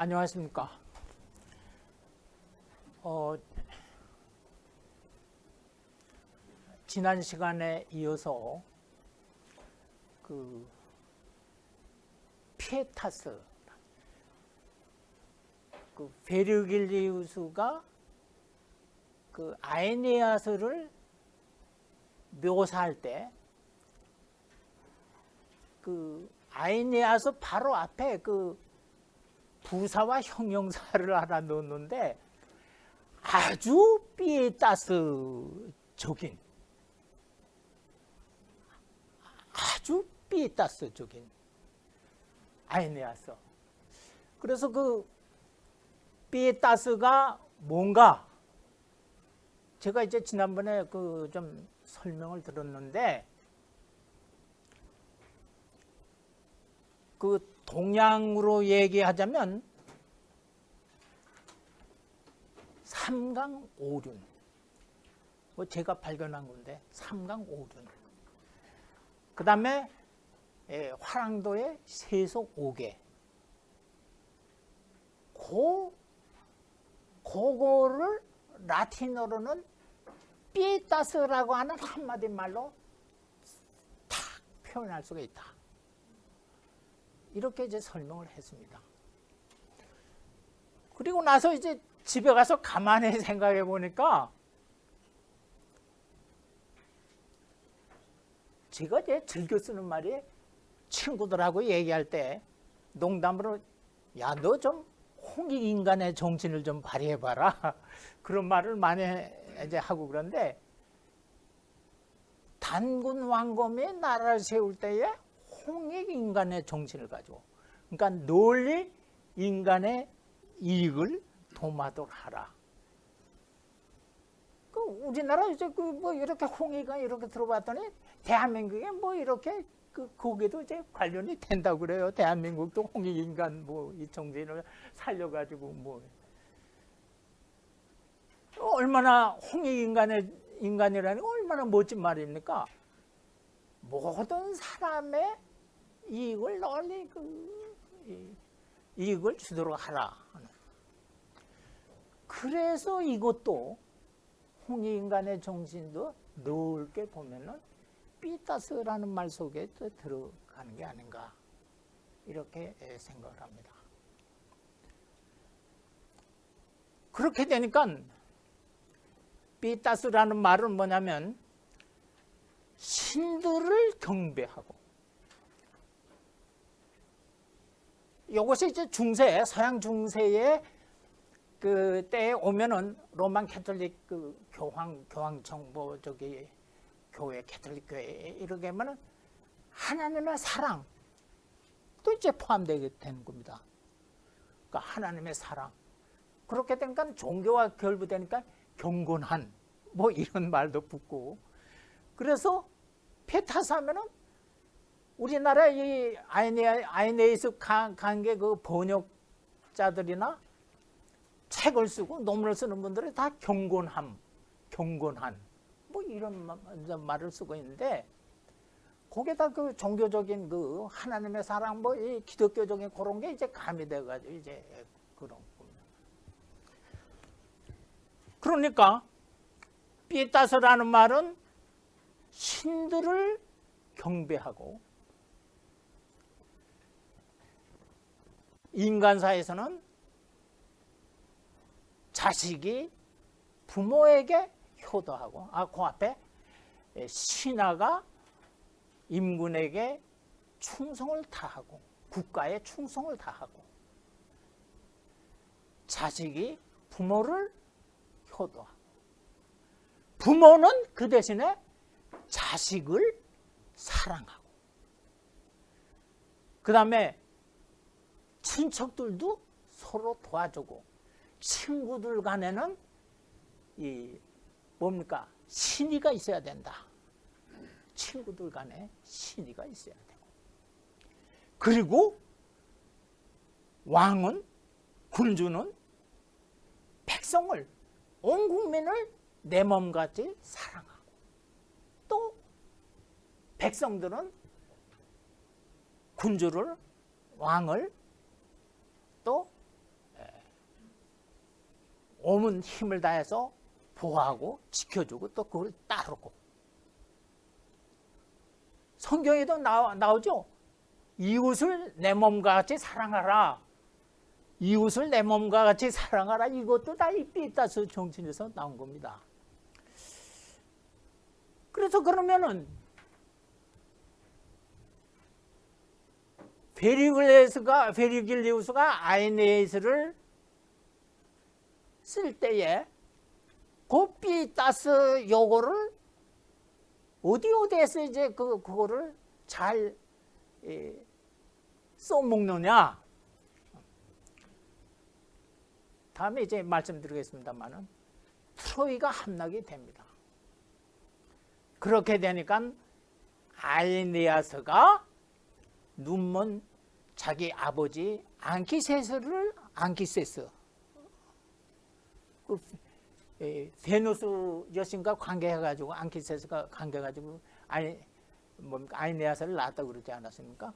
안녕하십니까. 지난 시간에 이어서 그 피에타스, 그 베르길리우스가 그 아에네아스를 묘사할 때 그 아에네아스 바로 앞에 그 부사와 형용사를 하나 넣었는데 아주 피에타스적인 아에네아스. 그래서 그 피에타스가 뭔가 제가 이제 지난번에 그 좀 설명을 들었는데 그 동양으로 얘기하자면 삼강오륜, 뭐 제가 발견한 건데 삼강오륜. 그 다음에 화랑도의 세속 5개. 그거를 라틴어로는 피에타스라고 하는 한마디 말로 탁 표현할 수가 있다. 이렇게 이제 설명을 했습니다. 그리고 나서 이제 집에 가서 가만히 생각해 보니까 제가 이제 즐겨 쓰는 말이 친구들하고 얘기할 때 농담으로 야, 너 좀 홍익인간의 정신을 좀 발휘해봐라. 그런 말을 많이 이제 하고 그런데 단군 왕검이 나라를 세울 때에 홍익인간의 정신을 가지고, 그러니까 널리 인간의 이익을 도모하도록 하라. 그 우리나라 이제 그 뭐 이렇게 홍익을 이렇게 들어봤더니 대한민국에 뭐 이렇게 그 거기도 이제 관련이 된다고 그래요. 대한민국도 홍익인간 뭐 이 정신을 살려가지고 뭐 얼마나 홍익인간이라는 게 얼마나 멋진 말입니까? 모든 사람의 이익을 널리 이익을 주도록 하라. 그래서 이것도 홍익인간의 정신도 넓게 보면은 피에타스라는 말 속에 들어가는 게 아닌가, 이렇게 생각을 합니다. 그렇게 되니까 피에타스라는 말은 뭐냐면 신들을 경배하고, 이것이 이제 중세, 서양 중세의 그 때에 오면은 로만 캐톨릭 그 교황청 뭐 저기 교회, 캐톨릭 교회 이렇게 하면은 하나님의 사랑 또 이제 포함되게 되는 겁니다. 그러니까 하나님의 사랑. 그렇게 되니까 종교와 결부되니까 경건한 뭐 이런 말도 붙고, 그래서 피에타스 하면은 우리나라 이 아에네이스 관계 그 번역자들이나 책을 쓰고 논문을 쓰는 분들이 다 경건한 뭐 이런 말을 쓰고 있는데, 거기다 그 종교적인 그 하나님의 사랑 뭐 이 기독교적인 그런 게 이제 가미돼가지고 이제 그런 겁니다. 그러니까 피에타스라는 말은 신들을 경배하고, 인간사에서는 자식이 부모에게 효도하고, 그 앞에 신하가 임군에게 충성을 다하고, 국가에 충성을 다하고, 자식이 부모를 효도하고, 부모는 그 대신에 자식을 사랑하고, 그 다음에 친척들도 서로 도와주고, 친구들 간에는 이 뭡니까? 신의가 있어야 된다. 친구들 간에 신의가 있어야 되고, 그리고 왕은, 군주는 백성을, 온 국민을 내 몸같이 사랑하고, 또 백성들은 군주를, 왕을 또 온 힘을 다해서 보호하고 지켜주고 또 그걸 따르고. 성경에도 나오죠. 이웃을 내 몸과 같이 사랑하라. 이웃을 내 몸과 같이 사랑하라. 이것도 다 이 삐따스 정신에서 나온 겁니다. 그래서 그러면은 베르길리우스가 아에네아스를 쓸 때에 그 삐따스 요거를 어디에서 이제 그거를 잘 써먹느냐. 다음에 이제 말씀드리겠습니다만은 트로이가 함락이 됩니다. 그렇게 되니까 아에네아스가 눈먼 자기 아버지 안키세스 그 베누스 여신과 관계해가지고 안키세스가 관계해가지고 아에네아스를 낳았다고 그러지 않았습니까?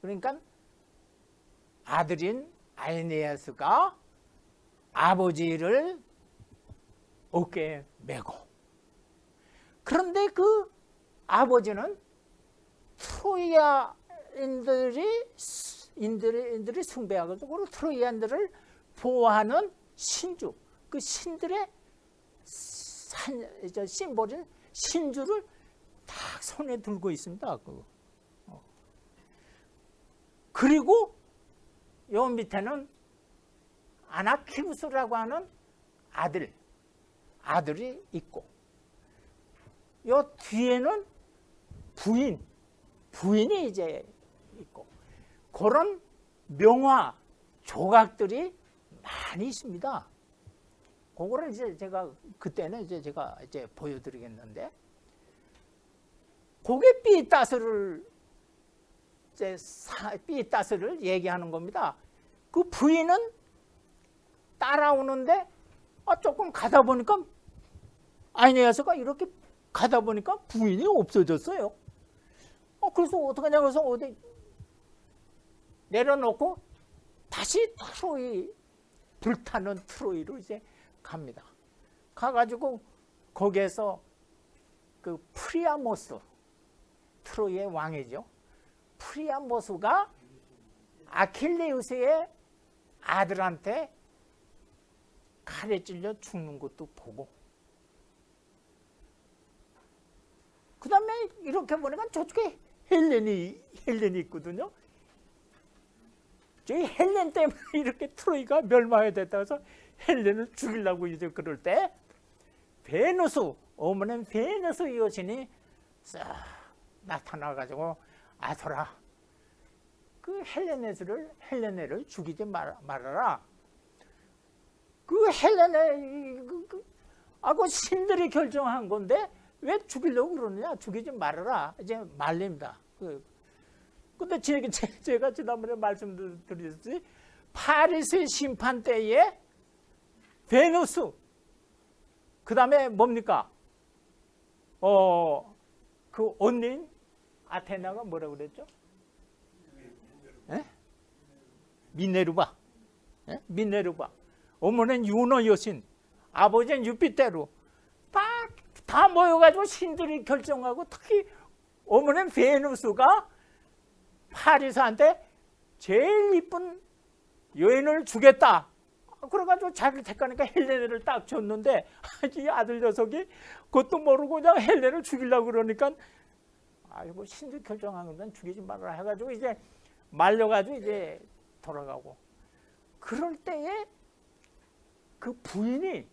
그러니까 아들인 아에네아스가 아버지를 어깨에 메고, 그런데 그 아버지는 트로이아인들이 숭배하고 트로이안들을 보호하는 신주, 그 신들의 심볼인 신주를 딱 손에 들고 있습니다. 그리고 요 밑에는 아나키부스라고 하는 아들이 있고, 요 뒤에는 부인이 이제 있고, 그런 명화 조각들이 많이 있습니다. 그거를 이제 제가 그때는 제가 보여드리겠는데, 그게 삐따스를 얘기하는 겁니다. 그 부인은 따라오는데 조금 가다 보니까 아에네아스가 이렇게 가다 보니까 부인이 없어졌어요. 그래서 어떡하냐고 해서 어디 내려놓고 다시 불타는 트로이로 이제 갑니다. 가가지고 거기에서 그 프리아모스, 트로이의 왕이죠. 프리아모스가 아킬레우스의 아들한테 칼에 찔려 죽는 것도 보고, 그 다음에 이렇게 보니까 저쪽에 헬렌이 있거든요. 저희 헬렌 때문에 이렇게 트로이가 멸망해야 됐다 해서 헬렌을 죽이려고 이제 그럴 때 어머니는 베누스 여신이 싹 나타나가지고, 아소라, 그 헬레네를 죽이지 말아라. 그 그 신들이 결정한 건데 왜 죽이려고 그러느냐? 죽이지 말아라. 이제 말립니다. 근데 제가 지난번에 말씀드렸지, 파리스 심판 때에 베누스, 그 다음에 뭡니까? 그 언니인 아테나가 뭐라고 그랬죠? 미네르바. 미네르바. 어머니는 유너 여신, 아버지는 유피테로. 다 모여가지고 신들이 결정하고, 특히 어머니는 베누스가 파리스한테 제일 이쁜 여인을 주겠다. 그래가지고 자기를 택하니까 헬레네를 딱 줬는데, 이 아들 녀석이 그것도 모르고 그냥 헬레네를 죽이려고 그러니까, 아이고 신들 결정한 건데 죽이지 말아라 해가지고 이제 말려가지고 이제 돌아가고. 그럴 때에 그 부인이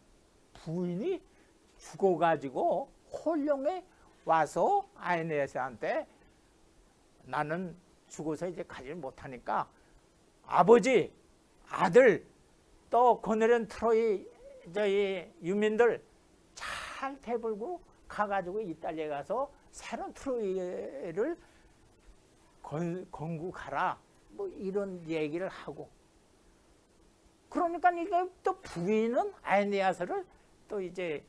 죽어가지고 홀령에 와서 아에네아스한테, 나는 죽어서 이제 가지 못하니까 아버지, 아들, 또 거느린 트로이 저희 유민들 잘 대불고 가가지고 이탈리아에 가서 새로운 트로이를 건국하라, 뭐 이런 얘기를 하고. 그러니까 이게 또 부인은 아에네아스를 또 이제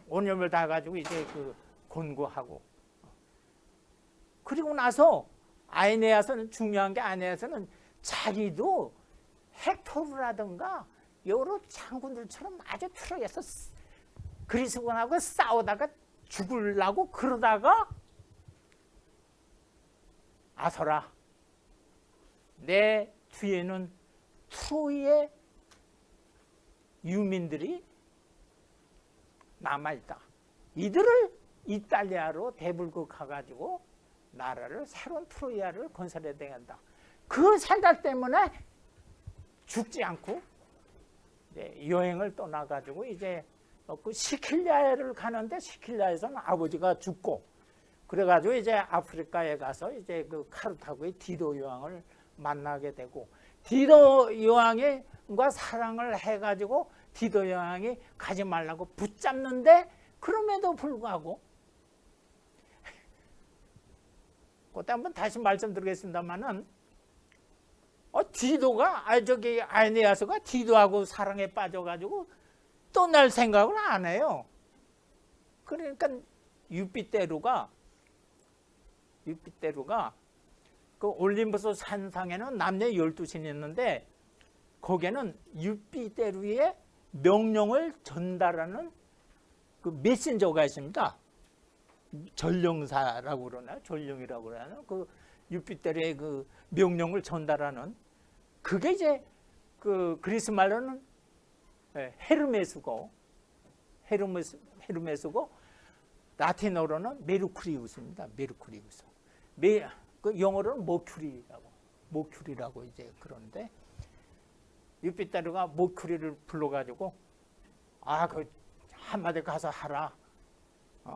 온념을 다 가지고 이제 권고하고. 그리고 나서 아에네아스는 중요한 게, 아에네아스는 자기도 헥토르라든가 여러 장군들처럼 아주 트로이에서 그리스군하고 싸우다가 죽으려고 그러다가 아서라, 내 뒤에는 트로이의 유민들이 남아있다. 이들을 이탈리아로 대불고 가가지고 나라를 새로운 트로이아를 건설해야 된다. 그 생각 때문에 죽지 않고 여행을 떠나가지고 이제 그 시킬리아를 가는데 시킬리아에서는 아버지가 죽고 그래가지고 이제 아프리카에 가서 이제 그 카르타고의 디도 여왕을 만나게 되고 디도 여왕과 사랑을 해가지고 디도 여왕이 가지 말라고 붙잡는데 그럼에도 불구하고 그때 한번 다시 말씀드리겠습니다만은 디도가 아에네아스가 디도하고 사랑에 빠져가지고 떠날 생각을 안 해요. 그러니까 유피테루가 그 올림푸스 산상에는 남녀 12신이 있는데 거기에는 유피테루의 명령을 전달하는 그 메신저가 있습니다. 전령사라고 그러나요? 전령이라고 그러나요? 그 유피테루의 그 명령을 전달하는 그게 이제 그 그리스 말로는 헤르메스고 라틴어로는 메르쿠리우스입니다. 메르쿠리우스. 그 영어로는 모큐리라고 이제 그러는데 유피테루가 모큐리를 불러가지고 그 한마디 가서 하라.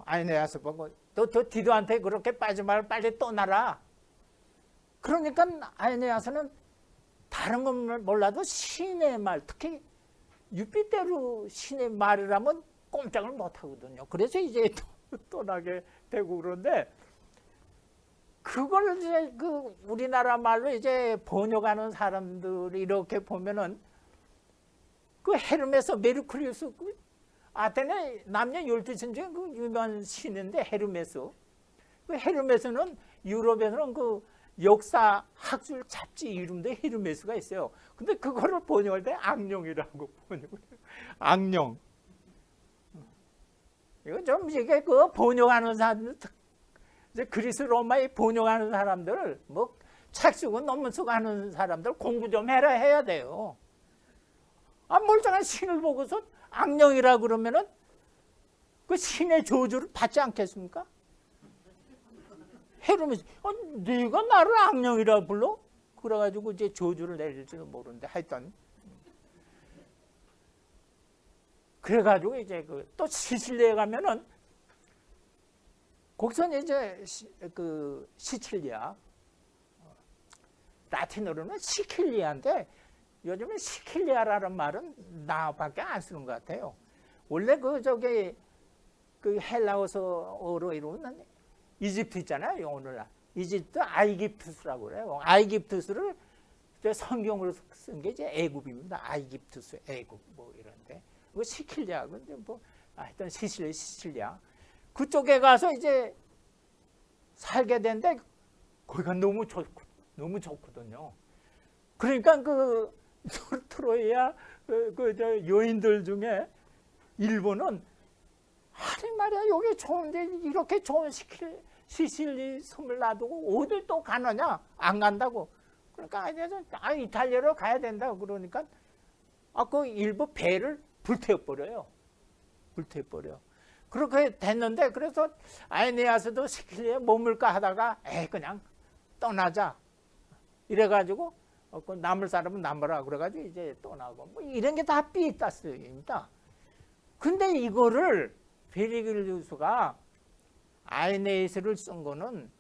아에네아스 보고 너 디도한테 그렇게 빠지 말고 빨리 떠나라. 그러니까 아에네아스는 다른 건 몰라도 신의 말, 특히 유피테루 신의 말이라면 꼼짝을 못 하거든요. 그래서 이제 떠나게 되고 그런데 그걸 이제 그 우리나라 말로 이제 번역하는 사람들이 이렇게 보면은 그 헤르메스 메르쿠리우스 그 아테네 남녀 12신 중에 그 유명한 신인데 헤르메스. 그 헤르메스는 유럽에서는 그 역사 학술 잡지 이름도 헤르메스가 있어요. 근데 그거를 번역할 때 악령이라고 번역을 해요. 악령. 이거 좀 이게 그 번역하는 사람들, 이제 그리스 로마에 번역하는 사람들, 뭐 책 쓰고 논문 쓰고 하는 사람들 공부 좀 해야 돼요. 멀쩡한 신을 보고서 악령이라 그러면은 그 신의 저주를 받지 않겠습니까? 헤르메스, 네가 나를 악령이라 불러? 그래가지고 이제 저주를 내릴지도 모르는데 하여튼 그래가지고 이제 또 시칠리에 가면은 거기서는 이제 그 시칠리아 라틴어로는 시킬리아인데 요즘에 시킬리아라는 말은 나밖에 안 쓰는 것 같아요. 원래 그 헬라어로 이루는 이집트 있잖아요. 오늘날 이집트 아이깁투스라고 그래요. 아이깁투스를 성경으로 쓴 게 이제 애굽입니다. 아이깁투스, 애굽 뭐 이런데 그 시킬리아 근데 뭐 하여튼 시칠리아 그쪽에 가서 이제 살게 된데 거기가 너무 좋거든요. 그러니까 그 트로이아 여인들 중에 일본은 아니 말이야 여기 좋은데 이렇게 좋은 시칠리 섬을 놔두고 어딜 또 가느냐 안 간다고 그러니까 이탈리아로 가야 된다 그러니까 그 일부 배를 불태워버려. 그렇게 됐는데 그래서 아에네아스도 시킬리에 머물까 하다가 그냥 떠나자 이래가지고 남을 사람은 남으라 그래가지고 이제 떠나고 뭐 이런 게 다 삐따스입니다. 근데 이거를 베르길리우스가 아에네아스를 쓴 거는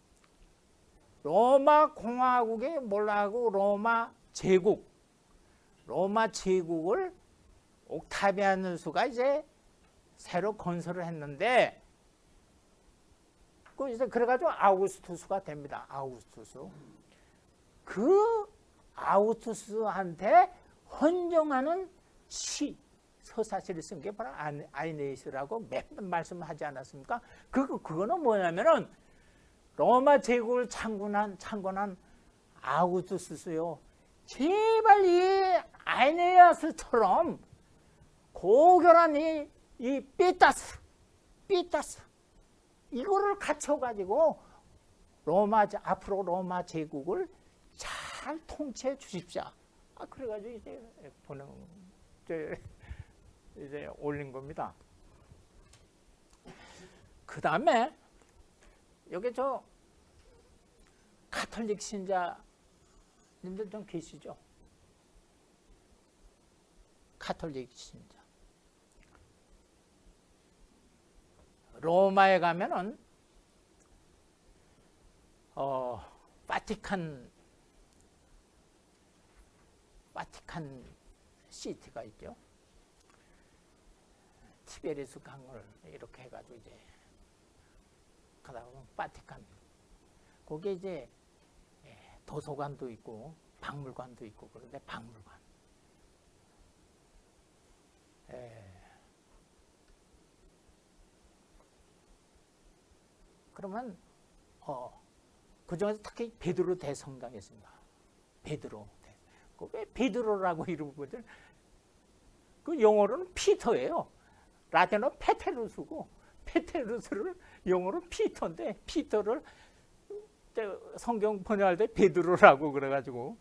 로마 공화국의 몰라하고 로마 제국을 옥타비아누스가 이제 새로 건설을 했는데 이제 그래가지고 아우구스투스가 됩니다. 아우구스투스. 그 아우구스투스한테 헌정하는 서사시를 쓴 게 바로 아에네아스라고 몇 번 말씀하지 않았습니까? 그거는 뭐냐면은 로마 제국을 창건한 아우구스투스요. 제발 이 아에네아스처럼 고결한 이 삐따스 이거를 갖춰가지고 앞으로 로마 제국을 잘 통치해 주십시오. 그래가지고 이제 이제 올린 겁니다. 그 다음에 여기 저 가톨릭 신자님들 좀 계시죠? 가톨릭 신자. 로마에 가면은 바티칸 시티가 있죠. 티베리스 강을 이렇게 해가지고 이제 가다 보면 바티칸. 거기에 이제 도서관도 있고 박물관도 있고 그런데 박물관. 그러면 그 중에서 특히 베드로 대성당이 있습니다. 베드로. 왜 베드로라고 이름을 거죠? 그 영어로는 피터예요. 라틴어 페테루스고 페테루스를 영어로 피터인데 피터를 성경 번역할 때 베드로라고 그래가지고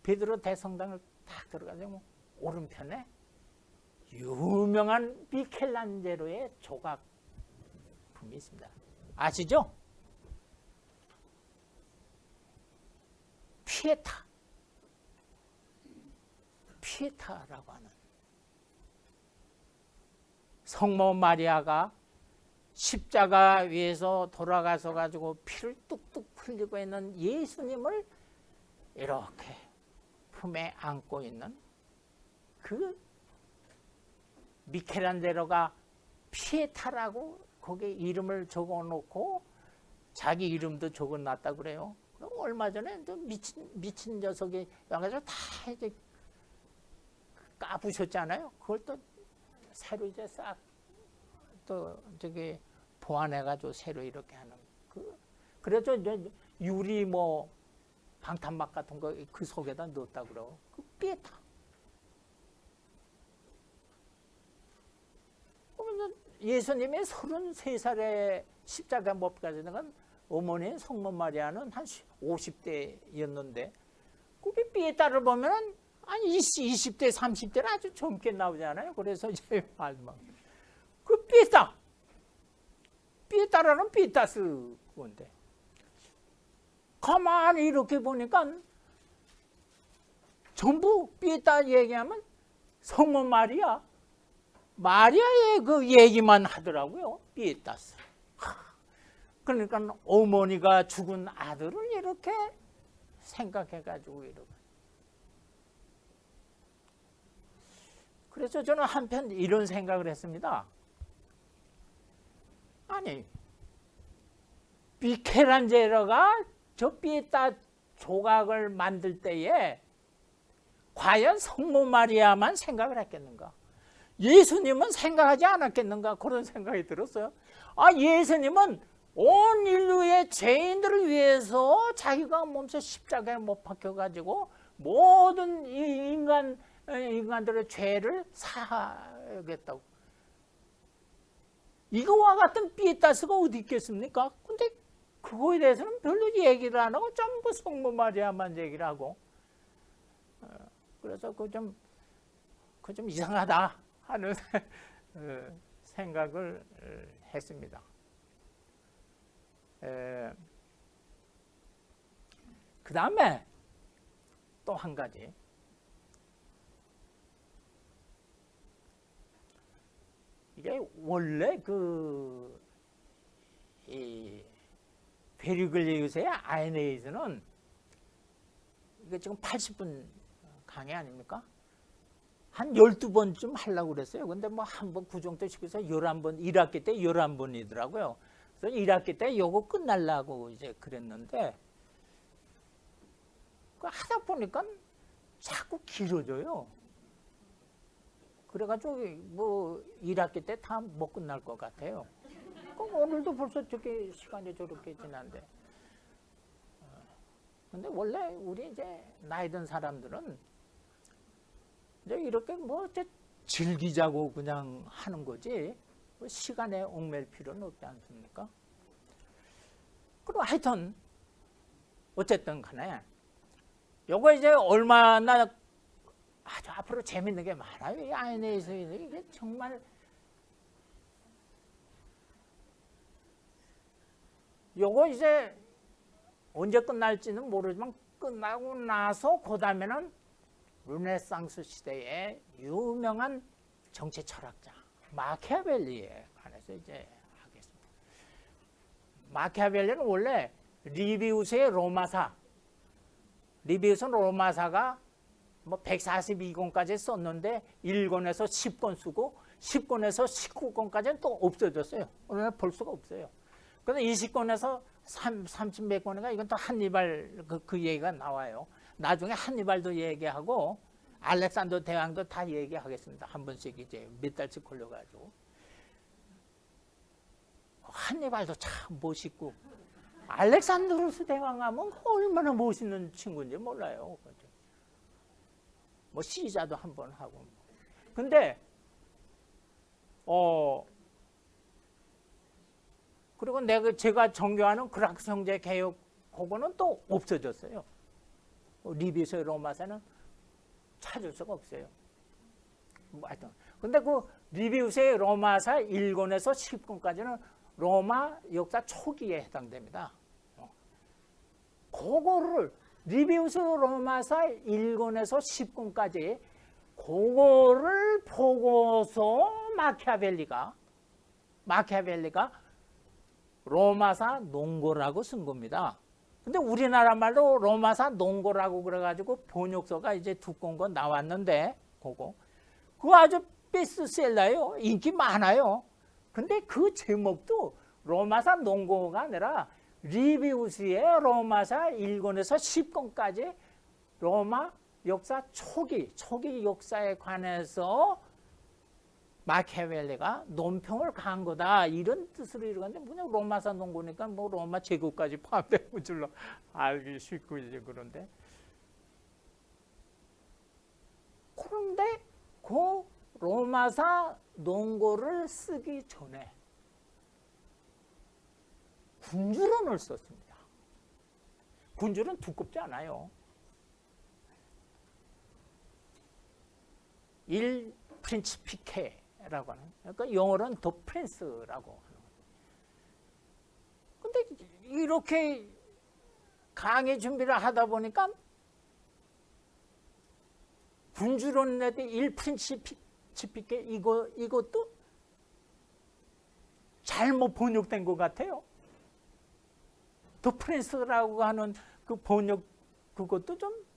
베드로 대성당을 딱 들어가서 오른편에 유명한 미켈란젤로의 조각품이 있습니다. 아시죠? 피에타라고 하는 성모 마리아가 십자가 위에서 돌아가서 가지고 피를 뚝뚝 흘리고 있는 예수님을 이렇게 품에 안고 있는 그 미켈란젤로가 피에타라고 거기에 이름을 적어놓고 자기 이름도 적어놨다고 그래요. 얼마 전에 미친 녀석이 와가지고 다 이제 까부셨잖아요. 그걸 또 새로 이제 싹 또 저기 보완해가지고 새로 이렇게 하는 그래서 이제 유리 방탄막 같은 거 그 속에다 넣었다 그러고 그 삐에타. 예수님이 33살에 십자가 못 가지는 건 어머니 성모 마리아는 한 50대였는데 그게 삐에타를 보면은 아니 20대 30대는 아주 젊게 나오잖아요. 그래서 이제 마지막 그 삐에타라는 삐에타스 건데 가만히 이렇게 보니까 전부 삐에타 얘기하면 성모 마리아의 그 얘기만 하더라고요. 삐에타스. 그러니까 어머니가 죽은 아들을 이렇게 생각해가지고 이러고. 그래서 저는 한편 이런 생각을 했습니다. 아니, 미켈란젤로가 저 삐에타 조각을 만들 때에 과연 성모 마리아만 생각을 했겠는가? 예수님은 생각하지 않았겠는가? 그런 생각이 들었어요. 예수님은 온 인류의 죄인들을 위해서 자기가 몸소 십자가에 못 박혀가지고 모든 인간들의 죄를 사하겠다고. 이거와 같은 삐에타스가 어디 있겠습니까? 근데 그거에 대해서는 별로 얘기를 안 하고 전부 성모 마리아만 얘기를 하고. 그래서 그거 좀 이상하다 하는 생각을 했습니다. 그 다음에 또 한 가지. 이게 원래 이 베르글리우스의 아에네이즈는 이게 지금 80분 강의 아닙니까? 한 12번쯤 하려고 그랬어요. 근데 한 번 구정도 시켜서 11번, 1학기 때 11번이더라고요. 그래서 1학기 때 요거 끝날라고 이제 그랬는데, 하다 보니까 자꾸 길어져요. 그래가지고 1학기 때 다 못 끝날 것 같아요. 오늘도 벌써 저렇게 시간이 저렇게 지난데. 근데 원래 우리 이제 나이 든 사람들은 이렇게 뭐 즐기자고 그냥 하는 거지 뭐 시간에 얽매일 필요는 없지 않습니까? 그리고 하여튼 어쨌든 간에 요거 이제 얼마나 아주 앞으로 재밌는 게 많아요. 이 아이네에서 이게 정말 요거 이제 언제 끝날지는 모르지만 끝나고 나서 그 다음에는 르네상스 시대의 유명한 정치 철학자 마키아벨리에 관해서 이제 하겠습니다. 마키아벨리는 원래 리비우스의 로마사, 리비우스 로마사가 뭐 142권까지 썼는데 1권에서 10권 쓰고 10권에서 19권까지는 또 없어졌어요. 오늘 볼 수가 없어요. 그런데 20권에서 30몇 권인가 이건 또 한니발 그 얘기가 나와요. 나중에 한니발도 얘기하고 알렉산더 대왕도 다 얘기하겠습니다. 한 번씩 이제 몇 달씩 걸려가지고 한니발도 참 멋있고 알렉산드로스 대왕 하면 얼마나 멋있는 친구인지 몰라요. 뭐 시자도 한번 하고. 근데 그리고 제가 정교하는 그락스 형제 개혁 그거는 또 없어졌어요. 리비우스의 로마사는 찾을 수가 없어요. 뭐 하여튼. 근데 그 리비우스의 로마사 1권에서 10권까지는 로마 역사 초기에 해당됩니다. 그거를 리비우스 로마사 1권에서 10권까지 그거를 보고서 마키아벨리가 로마사 논고라고 쓴 겁니다. 근데 우리나라 말로 로마사 논고라고 그래가지고 번역서가 이제 두꺼운 거 나왔는데 그거 아주 베스트셀러예요. 인기 많아요. 근데 그 제목도 로마사 논고가 아니라 리비우스의 로마사 1권에서 10권까지 로마 역사 초기 역사에 관해서 마키아벨리가 논평을 간 거다 이런 뜻으로 읽었는데 그냥 로마사 논고니까 뭐 로마 제국까지 포함된 줄로 알기 쉽고 이제 그런데 그 로마사 논고를 쓰기 전에 군주론을 썼습니다. 군주론 두껍지 않아요. 일 프린치피케라고 하는, 그러니까 영어로는 더 프린스라고 하는 거죠. 근데 이렇게 강의 준비를 하다 보니까 군주론 내때 일 프린치피케 이것도 잘못 번역된 것 같아요. 더 프린스라고 하는 그 번역 그것도 좀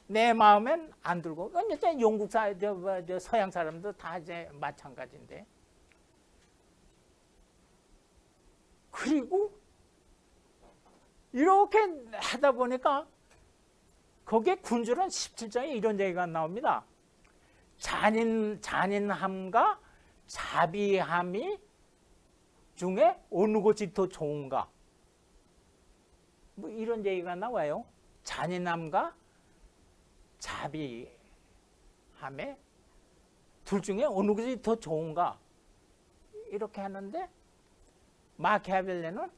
내 마음엔 안 들고, 이제 영국 서양 사람도 다 이제 마찬가지인데. 그리고 이렇게 하다 보니까 거기에 군주론 17장에 이런 얘기가 나옵니다. 잔인함과 자비함이 중에 어느 것이 더 좋은가? 뭐 이런 얘기가 나와요. 잔인함과 자비함에 둘 중에 어느 것이 더 좋은가? 이렇게 하는데 마키아벨리는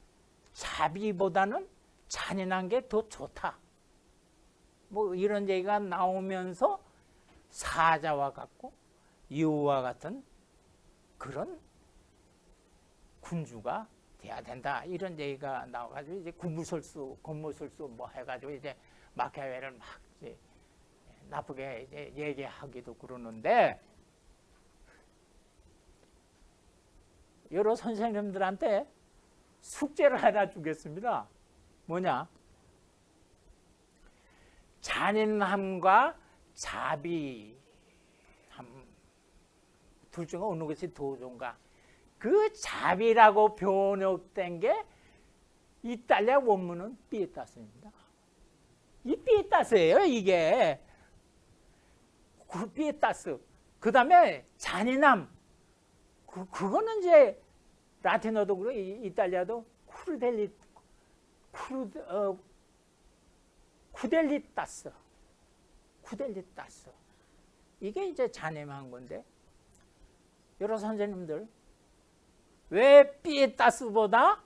자비보다는 잔인한 게 더 좋다. 뭐 이런 얘기가 나오면서 사자와 같고 여우와 같은 그런 군주가 돼야 된다. 이런 얘기가 나와가지고 이제 군무설수 뭐 해가지고 이제 마키아벨리를 막 이제 나쁘게 이제 얘기하기도 그러는데 여러 선생님들한테 숙제를 하나 주겠습니다. 뭐냐? 잔인함과 자비함 둘 중에 어느 것이 더 좋은가? 그 자비라고 번역된 게 이탈리아 원문은 피에타스입니다. 이 피에타스예요, 이게. 그 피에타스. 그 다음에 잔인함. 그거는 이제 라틴어도 그렇고 쿠델리따스. 이게 이제 자네만 건데, 여러 선생님들 왜 삐따스보다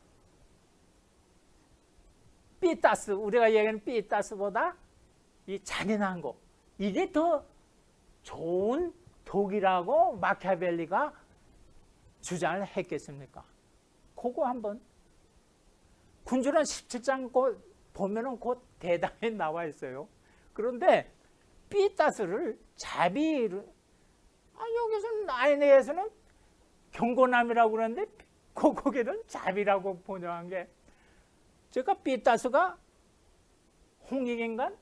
우리가 얘기하는 삐따스보다 이 잔인한 거, 이게 더 좋은 독이라고 마키아벨리가 주장을 했겠습니까? 그거 한번 군주론 17장 보면은 곧 대담에 나와 있어요. 그런데 삐따스를 자비를, 여기서는 아이네에서는 경고남이라고 그러는데 거기는 자비라고 번역한 게, 제가 삐따스가 홍익인간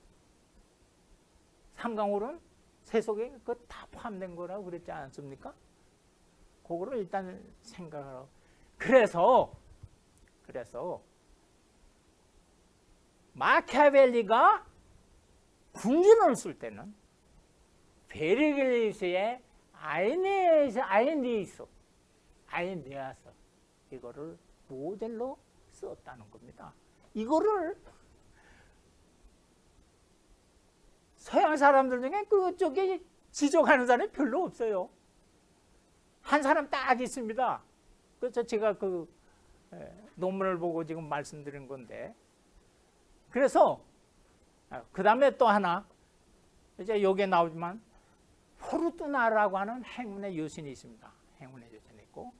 삼강오른 세속에 그거 다 포함된 거라고 그랬지 않습니까? 그거를 일단 생각하라고. 그래서 마키아벨리가 군주론을 쓸 때는 베르길리우스의 아이니아스 이거를 모델로 썼다는 겁니다. 이거를 서양 사람들 중에 그쪽에 지적하는 사람이 별로 없어요. 한 사람 딱 있습니다. 그래서 제가 그 논문을 보고 지금 말씀드린 건데, 그래서 그 다음에 또 하나, 이제 여기에 나오지만 포르투나라고 하는 행운의 여신이 있습니다. 행운의 여신이 있고,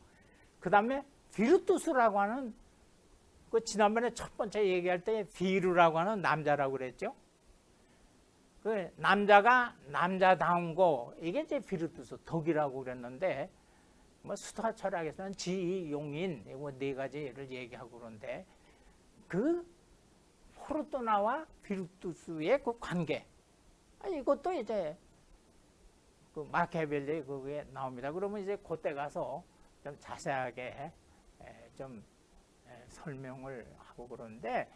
그 다음에 비르투스라고 하는, 그 지난번에 첫 번째 얘기할 때 비루라고 하는 남자라고 그랬죠. 그 남자가 남자다운 거, 이게 이제 비르투스, 덕이라고 그랬는데, 뭐 수타 철학에서는 지, 용인, 이거 네 가지를 얘기하고 그러는데, 그 포르투나와 비르투스의 그 관계, 이것도 이제 그 마키아벨리 그게 나옵니다. 그러면 이제 그때 가서 좀 자세하게 좀 설명을 하고 그러는데,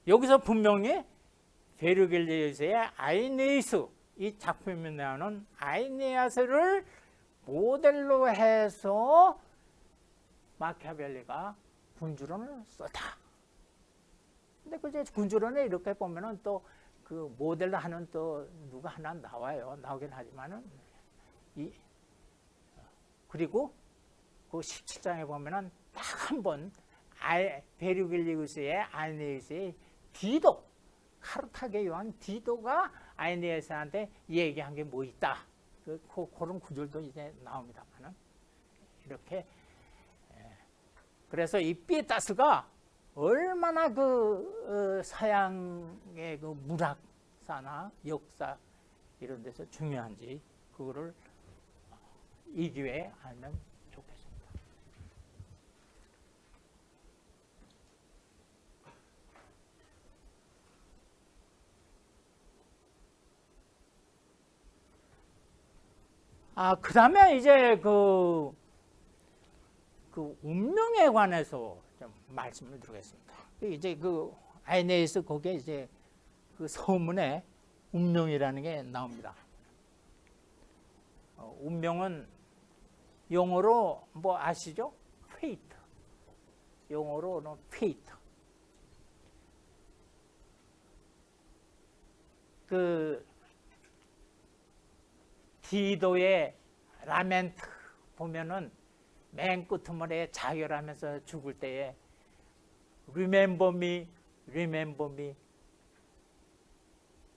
여기서 분명히 베르길리우스의 아이네이스, 이 작품에 나오는 아이네아스를 모델로 해서 마키아벨리가 군주론을 썼다. 근데 그 군주론에 이렇게 보면은 또 그 모델로 하는 또 누가 하나 나오긴 하지만은, 그리고 그 17장에 보면은 딱 한 번 베르길리우스의 아이네아스의 디도, 카르타게 요한 디도가 아이네아스한테 얘기한 게 뭐 있다. 그런 구절도 이제 나옵니다만은, 이렇게. 그래서 이 삐따스가 얼마나 그 서양의 그 문학사나 역사 이런 데서 중요한지, 그거를 이 기회에 알면 좋겠습니다. 그 다음에 이제 그 운명에 관해서 좀 말씀을 드리겠습니다. 이제 그 아이네이스 거기에 이제 그 서문에 운명이라는 게 나옵니다. 운명은 영어로 뭐 아시죠? fate. 영어로는 fate. 그 디도의 라멘트 보면은 맨 끝머리에 자결하면서 죽을 때에 Remember me, remember me.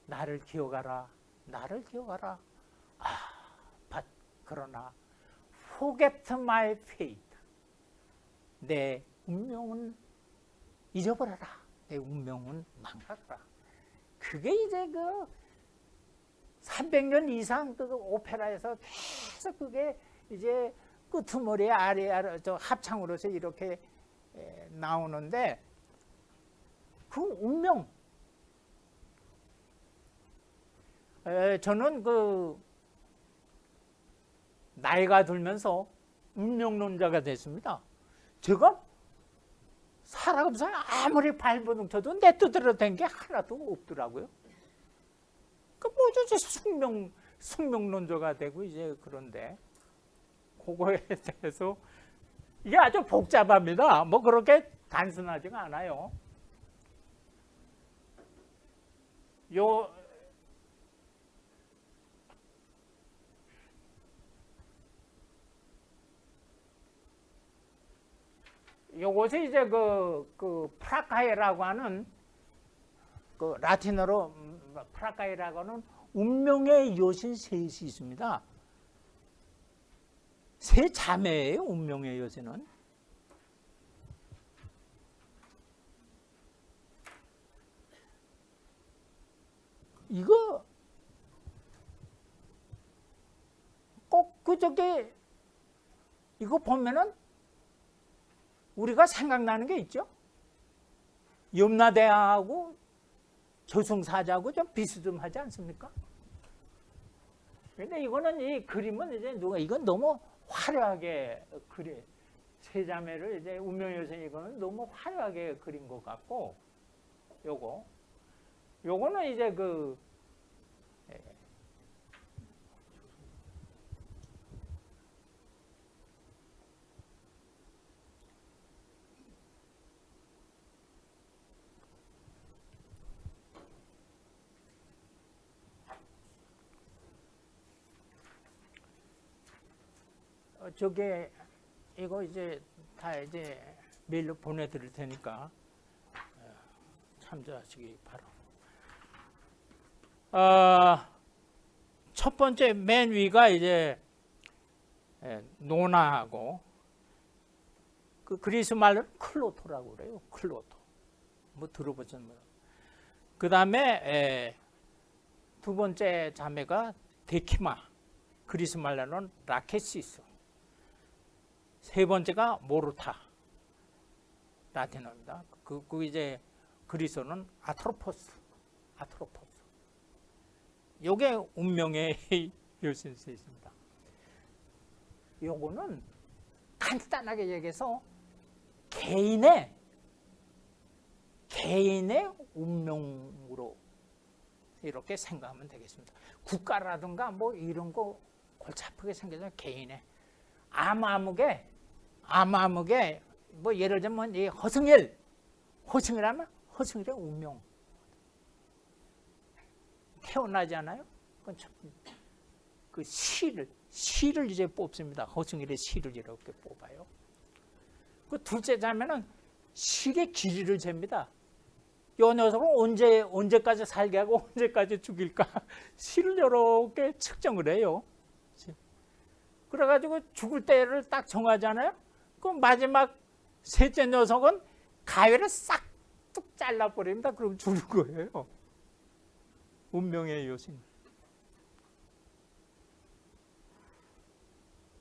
나를 기억하라, 나를 기억하라. 그러나 forget my fate. 내 운명은 잊어버려라. 내 운명은 망각하라. 그게 이제 그 300년 이상 그 오페라에서 계속 그게 이제 끄트머리에 아리아 저 합창으로서 이렇게 나오는데, 그 운명, 저는 그 나이가 들면서 운명론자가 됐습니다. 제가 살아가면서 아무리 발버둥 쳐도 내 뜻대로 된 게 하나도 없더라고요. 그 뭐죠, 숙명론자가 되고 이제. 그런데 그거에 대해서 이게 아주 복잡합니다. 뭐 그렇게 단순하지가 않아요. 요 요것이 이제 그 프라카이라고 하는 그 라틴어로 프라카이라고 하는 운명의 여신 셋이 있습니다. 세 자매예요. 운명의 여신은. 이거 꼭 그저께 이거 보면은 우리가 생각나는 게 있죠. 염라대왕하고 저승사자하고 좀 비슷하지 않습니까? 근데 이거는 이 그림은 이제 누가 이건 너무 화려하게 그려 세 자매를 이제 운명의 여신 이거는 너무 화려하게 그린 것 같고 요거는 이제 그 저게 이거 이제 다 이제 메일로 보내드릴 테니까 참조하시기 바랍니다. 첫 번째 맨 위가 이제 노나하고 그 그리스 말로 클로토라고 그래요. 클로토. 뭐 들어보셨나요? 그 다음에 두 번째 자매가 데키마. 그리스 말로는 라케시스. 세 번째가 모르타. 라틴어입니다. 그 이제 그리스어는 아트로포스. 요게 운명의 여신수 있습니다. 요거는 간단하게 얘기해서 개인의 운명으로 이렇게 생각하면 되겠습니다. 국가라든가 뭐 이런 거 골치 아프게 생겨서 개인의 아무개 뭐 예를 들면 이 허승일하면 허승일의 운명 태어나지 않아요? 그 시를 이제 뽑습니다. 허승일의 시를 이렇게 뽑아요. 그 둘째 자매는 시의 길이를 잽니다. 이 녀석은 언제까지 살게 하고 언제까지 죽일까 시를 이렇게 측정을 해요. 그래가지고 죽을 때를 딱 정하잖아요. 그 마지막 셋째 녀석은 가위를 싹 뚝 잘라버립니다. 그럼 죽는 거예요. 운명의 여신.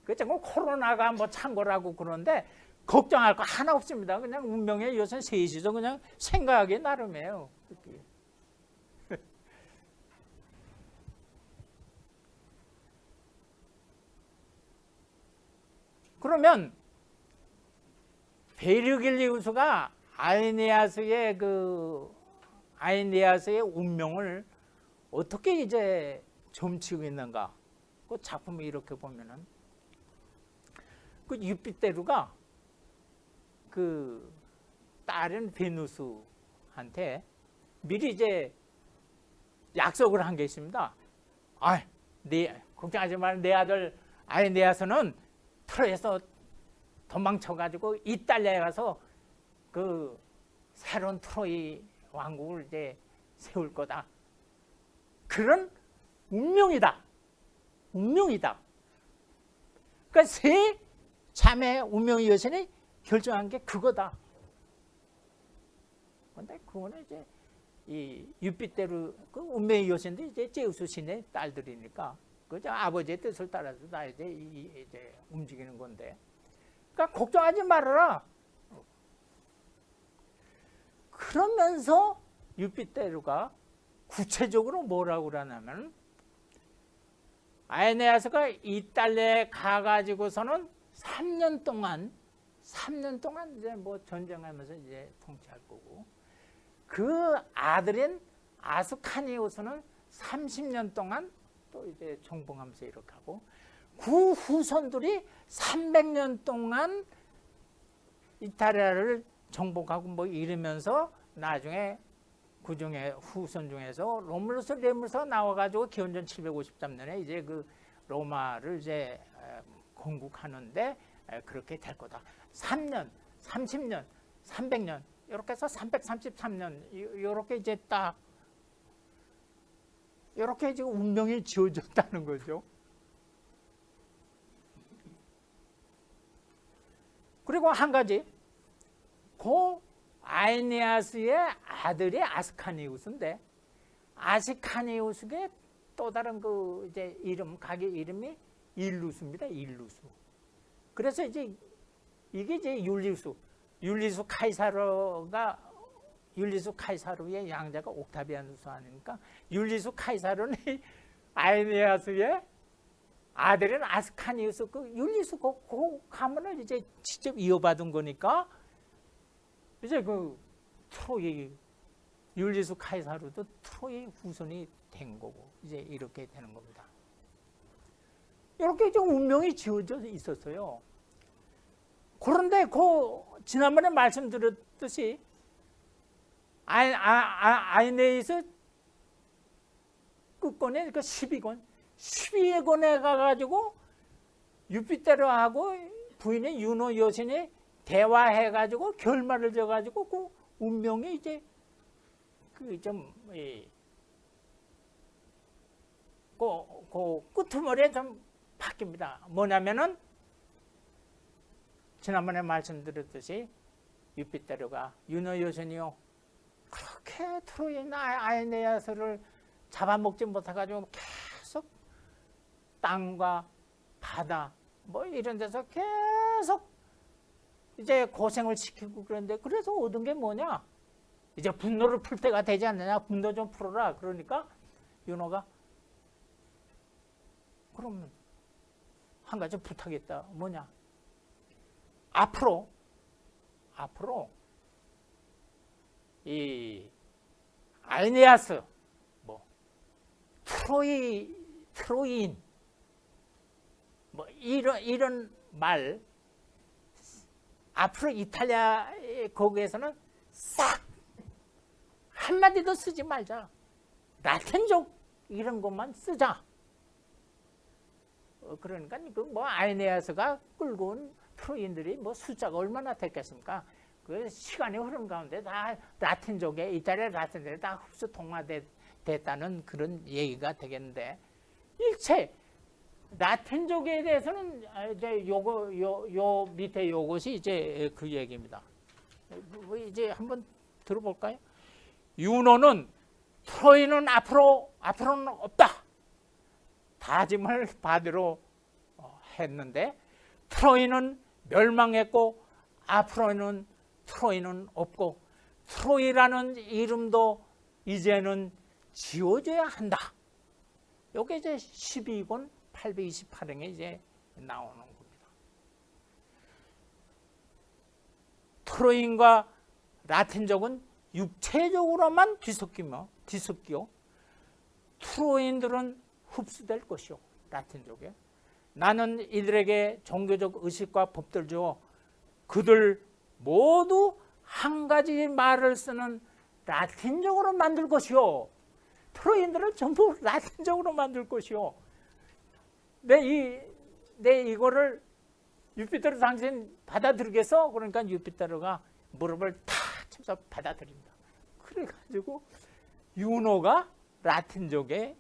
그렇죠. 코로나가 뭐 창궐하고 그런데 걱정할 거 하나 없습니다. 그냥 운명의 여신 셋이서 그냥 생각하기 나름이에요. 그러면 베르길리우스가 아에네아스의 운명을 어떻게 이제 점치고 있는가? 그 작품을 이렇게 보면은 그 유피테루가 그 딸인 베누스한테 미리 이제 약속을 한 게 있습니다. 걱정하지 말, 내 아들 아에네아스는 트로에서 도망쳐가지고 이탈리아에 가서 그 새로운 트로이 왕국을 이제 세울 거다. 그런 운명이다. 그러니까 세 자매 운명의 여신이 결정한 게 그거다. 근데 그거는 이제 이 유피테루 그 운명의 여신도 이제 제우스 신의 딸들이니까 그저 아버지의 뜻을 따라서 다 이제 움직이는 건데. 그러니까 걱정하지 말아라. 그러면서 유피테루가 구체적으로 뭐라고 그러냐면 아에네아스가 이탈리아에 가가지고서는 3년 동안 이제 뭐 전쟁하면서 이제 통치할 거고 그 아들인 아스카니우스는 30년 동안 또 이제 정복하면서 이렇게 하고 그 후손들이 300년 동안 이탈리아를 정복하고 뭐 이러면서 나중에 그 중에 후손 중에서 로물루스 레무스가 나와가지고 기원전 753년에 이제 그 로마를 이제 건국하는데 그렇게 될 거다. 3년, 30년, 300년 이렇게 해서 333년 이렇게 이제 딱 이렇게 지금 운명이 지어졌다는 거죠. 그리고 한 가지, 그 아에네아스의 아들이 아스카니우스인데, 아스카니우스의 또 다른 그 이제 가게 이름이 일루스입니다. 일루스. 그래서 이제 이게 이제 율리수 카이사르의 양자가 옥타비아누스 아닙니까? 율리수 카이사르는 아에네아스의 아들은 아스카니우스, 그 율리수 그 가문을 이제 직접 이어받은 거니까 이제 그 트로이 율리수 카이사르도 트로이 후손이 된 거고 이제 이렇게 되는 겁니다. 이렇게 좀 운명이 지어져 있었어요. 그런데 그 지난번에 말씀드렸듯이 아이네이스 끝권에 그 12권에 가가지고 유피테르하고 부인의 유노 여신이 대화해가지고 결말을 져가지고 그 운명이 이제 그 끄트머리에 좀 바뀝니다. 뭐냐면은 지난번에 말씀드렸듯이 유피테르가 유노 여신이요 그렇게 트로이 아에네아스를 잡아먹지 못해가지고 계속 땅과 바다 뭐 이런 데서 계속 이제 고생을 시키고 그런데 그래서 얻은 게 뭐냐? 이제 분노를 풀 때가 되지 않느냐? 분노 좀 풀어라. 그러니까 윤호가 그럼 한 가지 부탁했다. 뭐냐? 앞으로 이 아에네아스 뭐 트로이인 뭐 이런 말 앞으로 이탈리아 거기에서는 싹 한마디도 쓰지 말자. 라틴족 이런 것만 쓰자. 그러니까 그 뭐 아에네아스가 끌고 온 트로이인들이 뭐 숫자가 얼마나 됐겠습니까? 그 시간이 흐른 가운데 다 라틴족에 이탈리아 라틴들이 다 흡수 통화됐다는 그런 얘기가 되겠는데 일체 라틴족에 대해서는 이제 요 밑에 요것이 이제 그 얘기입니다. 이제 한번 들어볼까요? 윤호는 트로이는 앞으로는 없다. 다짐을 받으러 했는데 트로이는 멸망했고 앞으로는 트로이는 없고 트로이라는 이름도 이제는 지워져야 한다. 이게 이제 12권 828행에 이제 나오는 겁니다. 트로이인과 라틴족은 육체적으로만 뒤섞여 트로이인들은 흡수될 것이요. 라틴족에. 나는 이들에게 종교적 의식과 법들 주어 그들 모두 한 가지 말을 쓰는 라틴적으로 만들 것이요. 트로이인들을 전부 라틴적으로 만들 것이요. 내 이거를 유피테르 당신 받아들이겠어? 그러니까 유피테르가 무릎을 탁 쳐서 받아들인다. 그래가지고 윤호가 라틴족의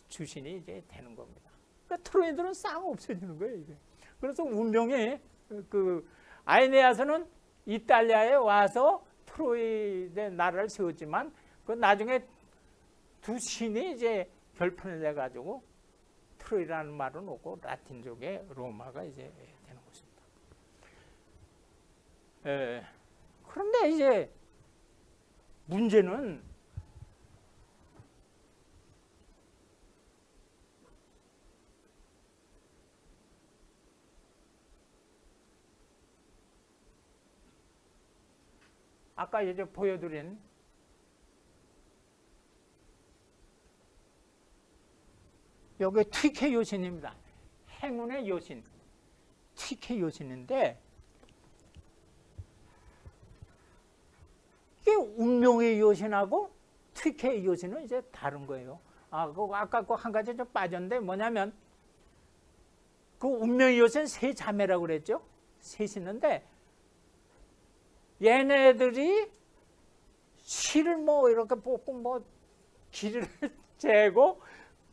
주신이 이제 되는 겁니다. 그러니까 트로이인들은 싹 없어지는 거예요. 이게. 그래서 운명이 그 아에네아스는 이탈리아에 와서 트로이의 나라를 세웠지만 그 나중에 두 신이 이제 결판을 내가지고 트로이라는 말은 오고 라틴족의 로마가 이제 되는 것입니다. 그런데 이제 문제는 아까 이제 보여드린 여기 TK 요신입니다. 행운의 요신, TK 요신인데 이게 운명의 요신하고 TK 요신은 이제 다른 거예요. 아까 그 한 가지 좀 빠졌는데 뭐냐면 그 운명의 요신 세 자매라고 그랬죠. 셋이 있는데 얘네들이 실을 뭐 이렇게 뽑고 뭐 길을 재고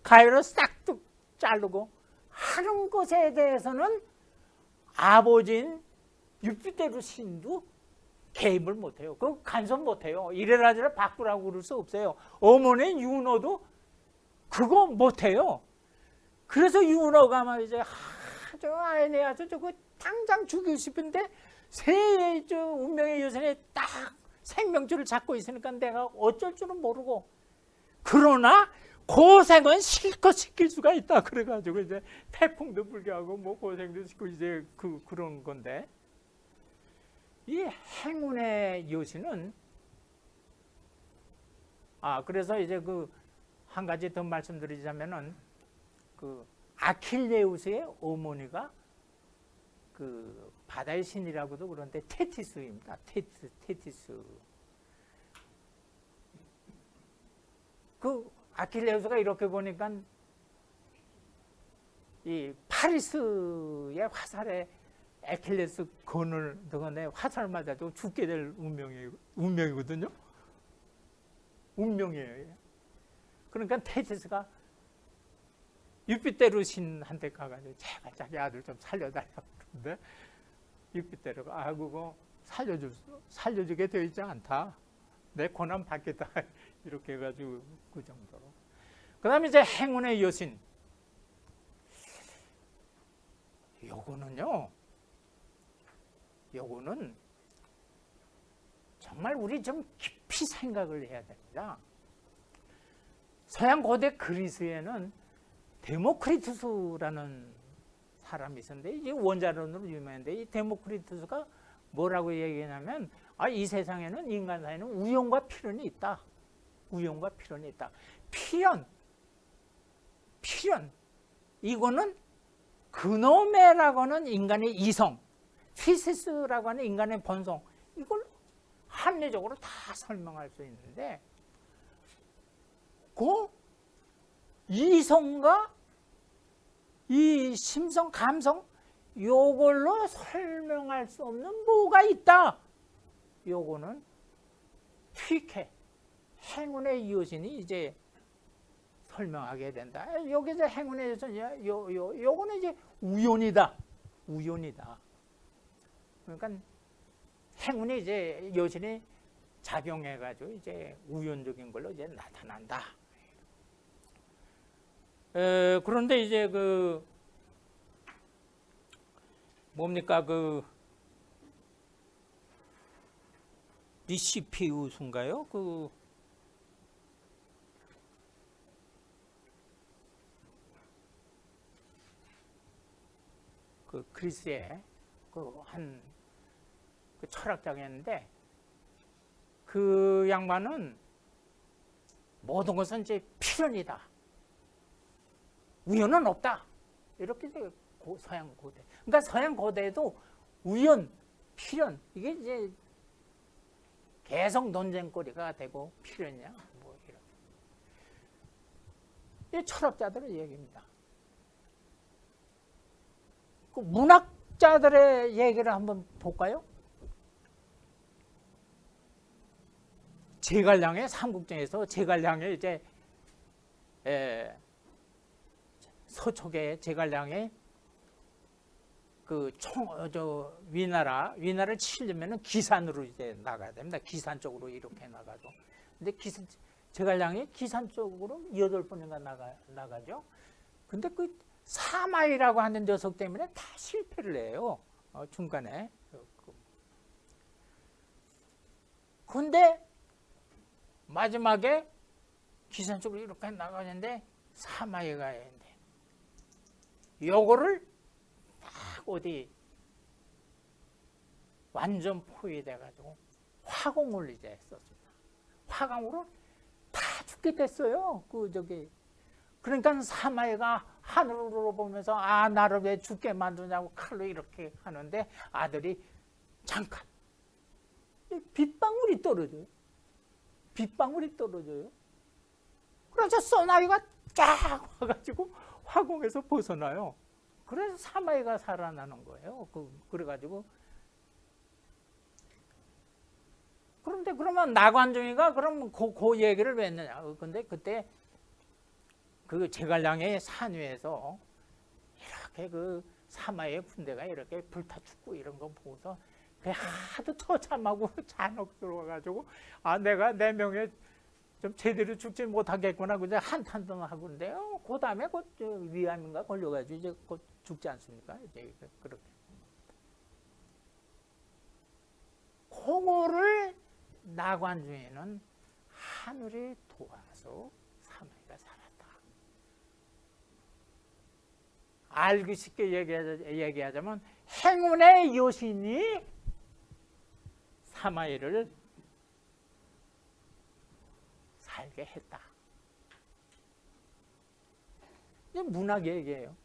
가위로 싹둑 자르고 하는 것에 대해서는 아버지인 유피테르 신도 개입을 못해요. 그 간섭 못해요. 이래라 저래라 바꾸라고 그럴 수 없어요. 어머니인 윤호도 그거 못해요. 그래서 윤호가 말이죠. 저 아이네 저거 당장 죽이고 싶은데 저 운명의 요선에 딱 생명줄을 잡고 있으니까 내가 어쩔 줄은 모르고 그러나 고생은 실컷 시킬 수가 있다. 그래가지고 이제 태풍도 불게 하고 뭐 고생도 시키고 이제 그런 건데 이 행운의 요신은 그래서 이제 그 한 가지 더 말씀드리자면은 그 아킬레우스의 어머니가 그 바다의 신이라고도 그런데 테티스입니다. 테티스. 그 아킬레우스가 이렇게 보니까 이 파리스의 화살에 아킬레스 건을 넣어내 화살 맞아도 죽게 될 운명이거든요. 운명이에요. 그러니까 테티스가 유피테르 신한테 가가지고 제발 자기 아들 좀 살려달라고 그러는데 유피테르가 그거 살려주게 되어 있지 않다. 내 고난 받겠다. 이렇게 해가지고 그 정도로. 그 다음에 이제 행운의 여신. 요거는 정말 우리 좀 깊이 생각을 해야 됩니다. 서양 고대 그리스에는 데모크리투스라는 사람이 있었는데 이게 원자론으로 유명한데 이 데모크리투스가 뭐라고 얘기하냐면 이 세상에는 인간 사이에는 우연과 필연이 있다. 우연과 필연이 있다. 필연 이거는 그노메라고 하는 인간의 이성, 피시스라고 하는 인간의 본성 이걸 합리적으로 다 설명할 수 있는데 그 이성과 이 심성, 감성 요걸로 설명할 수 없는 뭐가 있다. 요거는 TK 행운의 여신이 이제 설명하게 된다. 여기서 행운의 여신 요거는 이제 우연이다. 그러니까 행운이 이제 여신이 작용해가지고 이제 우연적인 걸로 이제 나타난다. 그런데 이제 그 뭡니까 그 리시피우스인가요? 그 그리스의 한 철학자였는데 그 양반은 모든 것은 이제 필연이다. 우연은 없다. 이렇게 이제 서양 고대. 그러니까 서양 고대에도 우연, 필연 이게 이제 계속 논쟁거리가 되고 필연이냐 뭐 이런. 이 철학자들의 얘기입니다. 그 문학자들의 얘기를 한번 볼까요? 제갈량의 삼국정에서 제갈량의 이제 서촉의 제갈량의 그 위나라를 치려면은 기산으로 이제 나가야 됩니다. 기산 쪽으로 이렇게 나가죠. 근데 제갈량이 기산 쪽으로 8번인가 나가죠. 근데 그 사마이라고 하는 녀석 때문에 다 실패를 해요. 중간에. 근데 마지막에 기산 쪽으로 이렇게 나가는데 사마이가 있는데 요거를 딱 어디 완전 포위돼가지고 화공을 이제 썼습니다. 화공으로 다 죽게 됐어요. 그러니까 사마이가 하늘로 보면서 나를 왜 죽게 만드냐고 칼로 이렇게 하는데 아들이 잠깐 빗방울이 떨어져요. 빗방울이 떨어져요. 그래서 소나기가 쫙 와가지고 화공에서 벗어나요. 그래서 사마이가 살아나는 거예요. 그래가지고 그런데 그러면 나관중이가 그럼 그 얘기를 왜 했느냐? 근데 그때 그 제갈량의 산 위에서 이렇게 그 사마이의 군대가 이렇게 불타 죽고 이런 거 보고서 하도 처참하고 잔혹스러워가지고 내가 내 명예 좀 제대로 죽지 못하겠구나 그냥 한탄도 하고 그런데요. 그 다음에 위암인가 걸려가지고 이제 곧 죽지 않습니까? 이제 그렇게. 그거를 나관중에는 하늘이 도와서 사마이가 살았다. 알기 쉽게 얘기하자면 행운의 여신이 사마이를 살게 했다. 이게 문학 얘기예요.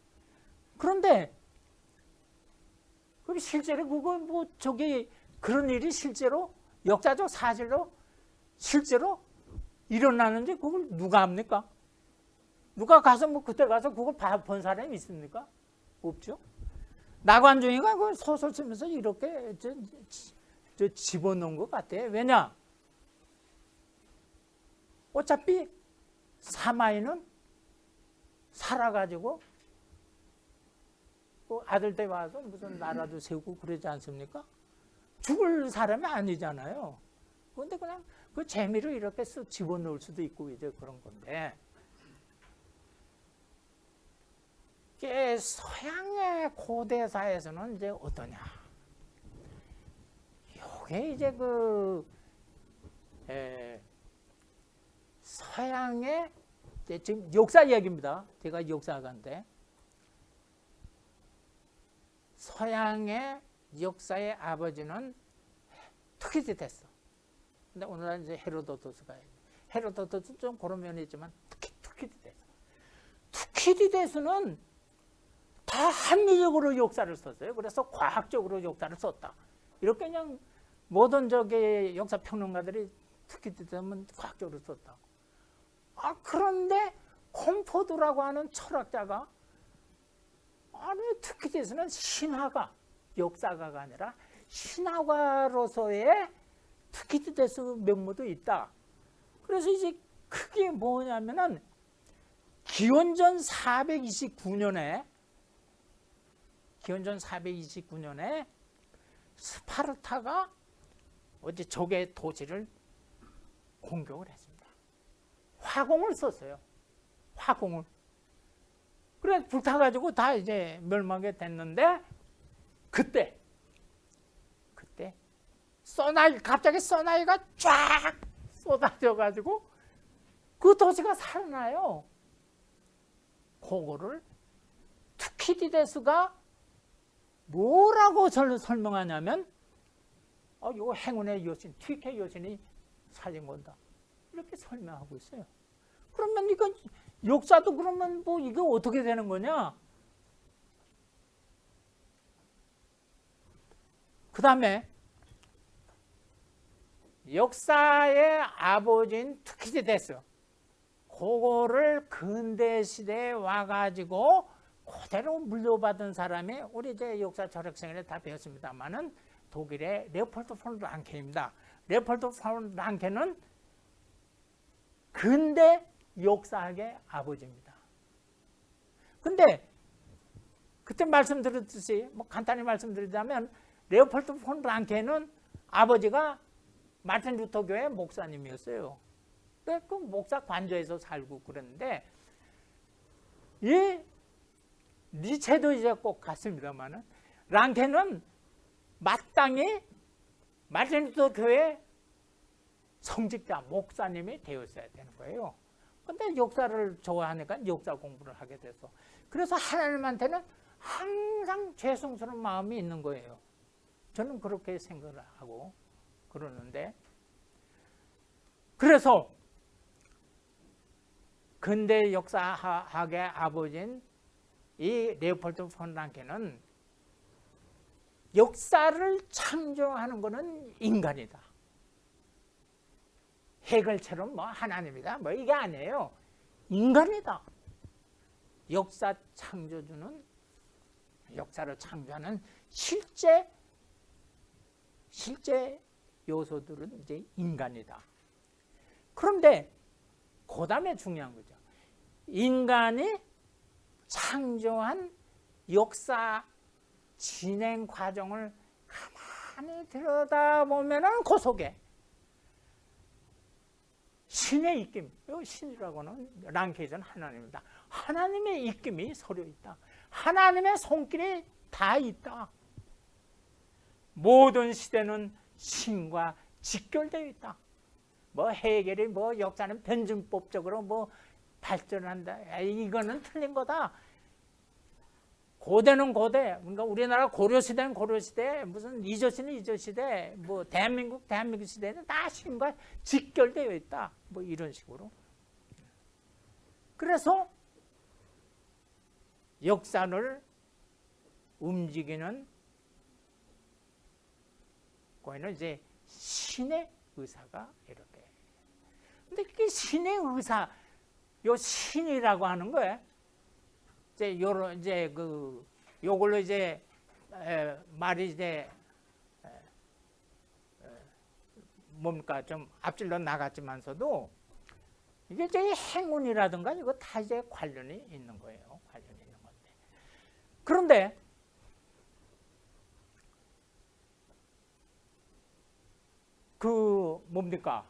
그런데 그럼 실제로 그거 그런 일이 실제로 역사적 사실로 실제로 일어나는지 그걸 누가 합니까? 누가 가서 그때 가서 그걸 본 사람이 있습니까? 없죠. 나관중이가 그 소설 쓰면서 이렇게 집어넣은 것 같아요. 왜냐? 어차피 사마이는 살아가지고 아들 때 와서 무슨 나라도 세우고 그러지 않습니까? 죽을 사람이 아니잖아요. 그런데 그냥 그 재미로 이렇게 집어넣을 수도 있고 이제 그런 건데. 이게 서양의 고대사에서는 이제 어떠냐? 이게 이제 서양의 지금 역사 얘기입니다. 제가 역사가인데 서양의 역사의 아버지는 투키디데스. 근데 오늘날 이제 헤로도토스가 헤로도토스 좀 그런 면이 있지만 투키디데스. 투키디데스는 다 합리적으로 역사를 썼어요. 그래서 과학적으로 역사를 썼다. 이렇게 그냥 모든 역사 평론가들이 투키디데스는 과학적으로 썼다고. 그런데 콤포드라고 하는 철학자가 투키디데스는 신화가 역사가가 아니라 신화가로서의 투키디데스 면모도 있다. 그래서 이제 그게 뭐냐면은 기원전 429년에 스파르타가 적의 도시를 공격을 했습니다. 화공을 썼어요. 화공을. 그래 불타가지고 다 이제 멸망하게 됐는데 그때 갑자기 소나기가 쫙 쏟아져가지고 그 도시가 살아나요. 그거를 투키디데스가 뭐라고 설명하냐면 이거 행운의 여신, 튀케 여신이 살린 건다. 이렇게 설명하고 있어요. 그러면 이건 역사도 그러면 이게 어떻게 되는 거냐? 그 다음에 역사의 아버지인 투키디데스 그거를 근대 시대에 와가지고 그대로 물려받은 사람이 우리 이제 역사 철학생활에 다 배웠습니다만은 독일의 레오폴드 폰 랑케입니다. 레오폴드 폰 랑케는 근대 역사학의 아버지입니다. 근데 그때 말씀드렸듯이 간단히 말씀드리자면 레오폴드 폰 랑케는 아버지가 마틴 루터 교회 목사님이었어요. 그 목사 관저에서 살고 그랬는데 이 니체도 이제 꼭 같습니다만은 랑케는 마땅히 마틴 루터 교회 성직자 목사님이 되었어야 되는 거예요. 근데 역사를 좋아하니까 역사 공부를 하게 돼서 그래서 하나님한테는 항상 죄송스러운 마음이 있는 거예요. 저는 그렇게 생각을 하고 그러는데 그래서 근대 역사학의 아버지인 이 레오폴드 폰 랑케는 역사를 창조하는 것은 인간이다. 해결처럼 뭐 하나님이다 뭐 이게 아니에요. 인간이다. 역사 창조주는, 역사를 창조하는 실제 요소들은 이제 인간이다. 그런데 그 다음에 중요한 거죠. 인간이 창조한 역사 진행 과정을 가만히 들여다보면은 그 속에 신의 입김, 신이라고는 랑케이전 하나님입니다. 하나님의 입김이 서려 있다. 하나님의 손길이 다 있다. 모든 시대는 신과 직결되어 있다. 뭐 해결이 뭐 역사는 변증법적으로 뭐 발전한다. 이거는 틀린 거다. 고대는 고대, 그러니까 우리나라 고려시대는 고려시대, 무슨 이조시는 이조시대, 뭐 대한민국 시대는 다 신과 직결되어 있다. 뭐 이런 식으로. 그래서 역사를 움직이는 거기는 이제 신의 의사가 이렇게. 근데 그게 신의 의사, 요 신이라고 하는 거예요. 이제 요런 이제 요걸로 이제 말이 이제 뭡니까 좀 앞질러 나갔지만서도 이게 이제 행운이라든가 이거 다 이제 관련이 있는 거예요. 관련이 있는 건데. 그런데 뭡니까?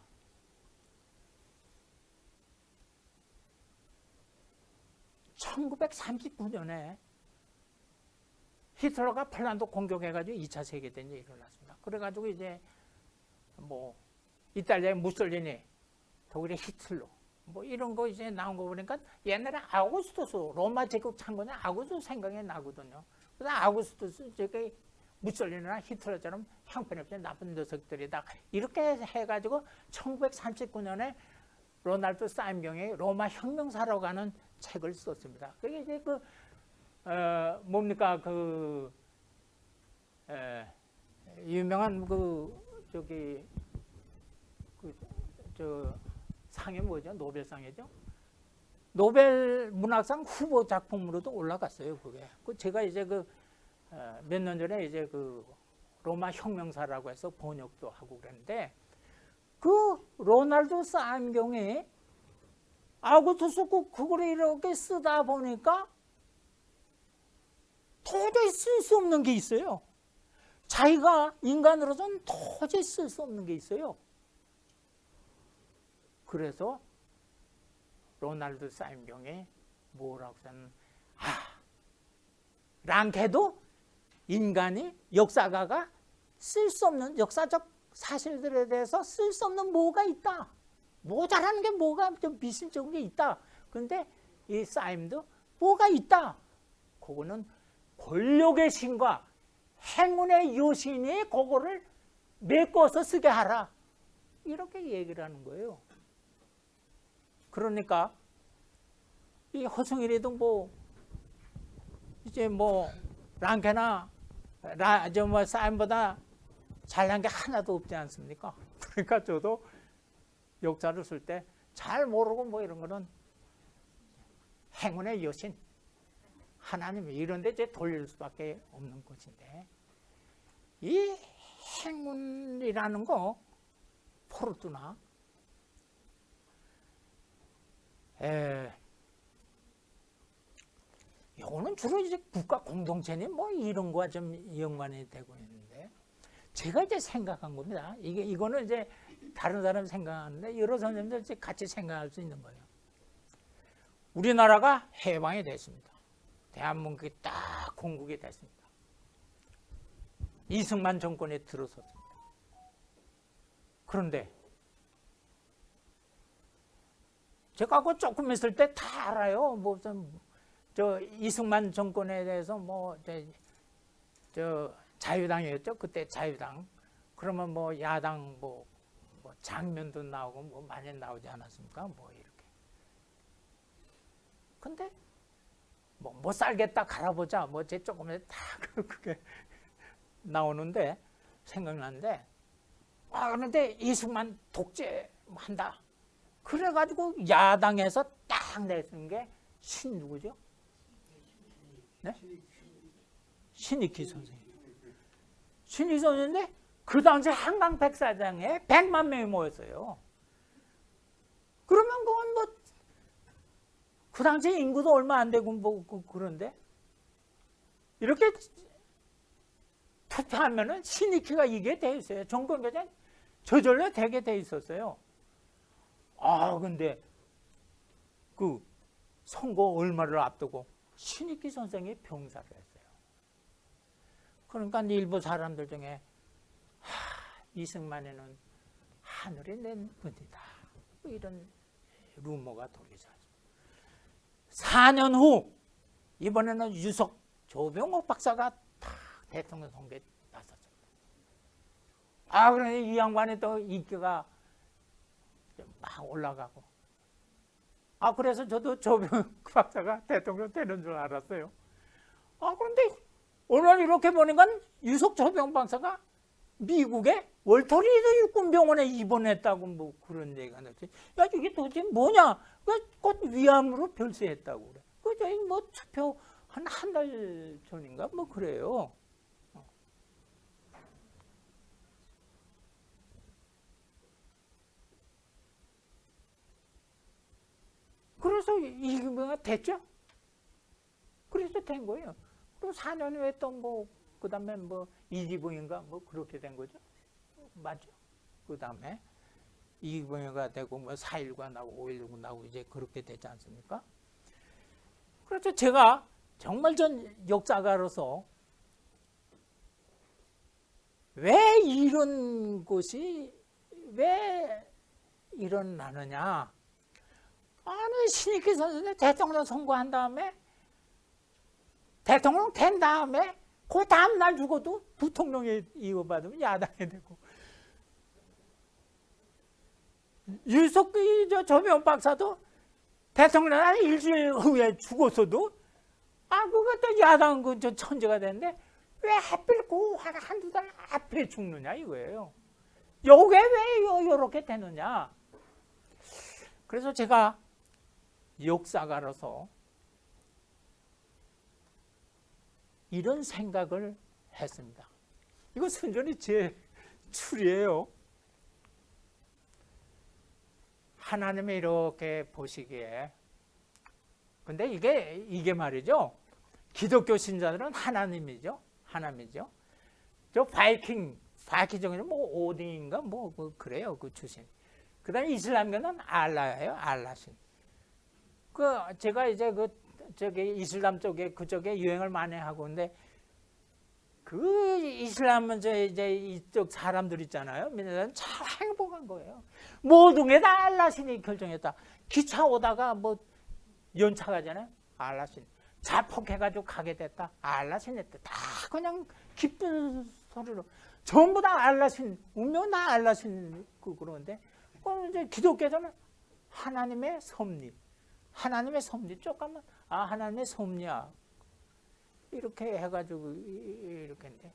(1939년에) 히틀러가 폴란드 공격해가지고 2차 세계대전이 일어났습니다. 그래가지고 이제 뭐 이탈리아의 무솔리니, 독일의 히틀러, 뭐 이런 거 이제 나온 거 보니까 옛날에 아우구스투스, 로마 제국 창건의 아우구스투스 생각이 나거든요. 그래서 아우구스투스 저기 무솔리니나 히틀러처럼 형편없이 나쁜 녀석들이다. 이렇게 해가지고 1939년에 로날드 사임경이 로마 혁명사라고 하는 책을 썼습니다. 그게 이제 뭡니까 유명한 상이 뭐죠? 노벨상이죠. 노벨 문학상 후보 작품으로도 올라갔어요. 그게. 제가 이제 몇 년 전에 이제 로마 혁명사라고 해서 번역도 하고 그랬는데 로날드 사임경이 아우구스투스 그거를 이렇게 쓰다 보니까 도저히 쓸 수 없는 게 있어요. 자기가 인간으로서는 도저히 쓸 수 없는 게 있어요. 그래서 로날드 사임경이 뭐라고 하면 랑케도 인간이 역사가가 쓸 수 없는 역사적 사실들에 대해서 쓸 수 없는 뭐가 있다. 모자라는 게 뭐가 좀 미심쩍은 게 있다. 그런데 이 사임도 뭐가 있다. 그거는 권력의 신과 행운의 여신이 그거를 메꿔서 쓰게 하라. 이렇게 얘기를 하는 거예요. 그러니까 이 허승일이도 뭐 이제 뭐 랑케나 사임보다 잘난 게 하나도 없지 않습니까? 그러니까 저도 역사를 쓸 때 잘 모르고 뭐 이런 거는 행운의 여신 하나님 이런 데 이제 돌릴 수밖에 없는 것인데 이 행운이라는 거 포르투나 이거는 주로 이제 국가 공동체니 뭐 이런 거와 좀 연관이 되고 있는데 제가 이제 생각한 겁니다. 이거는 이제 다른 사람 생각하는데 여러 선생님들 같이 생각할 수 있는 거예요. 우리나라가 해방이 됐습니다. 대한민국이 딱 건국이 됐습니다. 이승만 정권에 들어섰습니다. 그런데 제가 그거 조금 있을 때 다 알아요. 저 이승만 정권에 대해서 자유당이었죠. 그때 자유당. 그러면 뭐 야당 뭐 장면도 나오고 뭐 많이 나오지 않았습니까? 뭐 이렇게. 근데 못 살겠다 갈아보자. 제 조금에 다 그게 나오는데 생각나는데 그런데 이승만 독재 한다. 그래가지고 야당에서 딱 내준 게 누구죠? 네? 신익희 선생님. 신익희 선생인데 그 당시 한강 백사장에 100만 명이 모였어요. 그러면 그건 뭐 그 당시 인구도 얼마 안 되고 뭐 그런데 이렇게 투표하면은 신익희가 이게 돼 있어요. 정권교체 저절로 되게 돼 있었어요. 아 근데 그 선거 얼마를 앞두고 신익희 선생이 병사를 했어요. 그러니까 일부 사람들 중에 이승만에는 하늘이 낸 분이다. 뭐 이런 루머가 돌기 시작했습니다. 4년 후 이번에는 유석 조병옥 박사가 다 대통령 선거에 나섰습니다. 아 그러니 이 양반이 또 인기가 막 올라가고 아 그래서 저도 조병옥 박사가 대통령 되는 줄 알았어요. 아 그런데 오늘 이렇게 보니까 유석 조병옥 박사가 미국의 월터리드 육군병원에 입원했다고 뭐 그런 얘기가 나왔지. 야 이게 도대체 뭐냐? 곧 위암으로 별세했다고 그래. 그 저희 뭐 투표 한 달 전인가 뭐 그래요. 그래서 이기부가 됐죠. 그래서 된 거예요. 또 4년 후에 또 뭐 그다음에 뭐 이기부인가 뭐 그렇게 된 거죠. 맞죠? 그다음에 이기부가 되고 뭐 4.19가 나오고 5.16 나오고 이제 그렇게 되지 않습니까? 그래서 제가 정말 전 역사가로서 왜 이런 것이 왜 일어나느냐? 아니 신익희 선생님 대통령 선거한 다음에 대통령 된 다음에 그 다음날 죽어도 부통령에 이어받으면 야당이 되고 유석기 조병옥 박사도 대통령 한 일주일 후에 죽었어도 그것도 야당 그 천재가 됐는데 왜 하필 그 한두 달 앞에 죽느냐 이거예요. 요게 왜 요렇게 되느냐. 그래서 제가 역사가로서 이런 생각을 했습니다. 이거 순전히 제 추리예요. 하나님이 이렇게 보시기에 근데 이게 말이죠. 기독교 신자들은 하나님이죠. 하나님이죠. 저 바이킹 중에는 뭐 오딘인가 뭐 그래요. 그 주신. 그다음에 이슬람교는 알라예요. 알라신. 제가 이제 저기 이슬람 쪽에 그쪽에 유행을 많이 하고 근데 그 이슬람은 이제 이쪽 사람들 있잖아요. 참 행복한 거예요. 모든 게 다 알라신이 결정했다. 기차 오다가 뭐 연차 가잖아요. 알라신. 자폭해가지고 가게 됐다. 알라신 했다. 다 그냥 기쁜 소리로 전부 다 알라신. 운명 다 알라신 그러는데 이제 기독교에서는 하나님의 섭리. 하나님의 섭리 조금만 하나님의 섭리야. 이렇게 해가지고 이렇게인데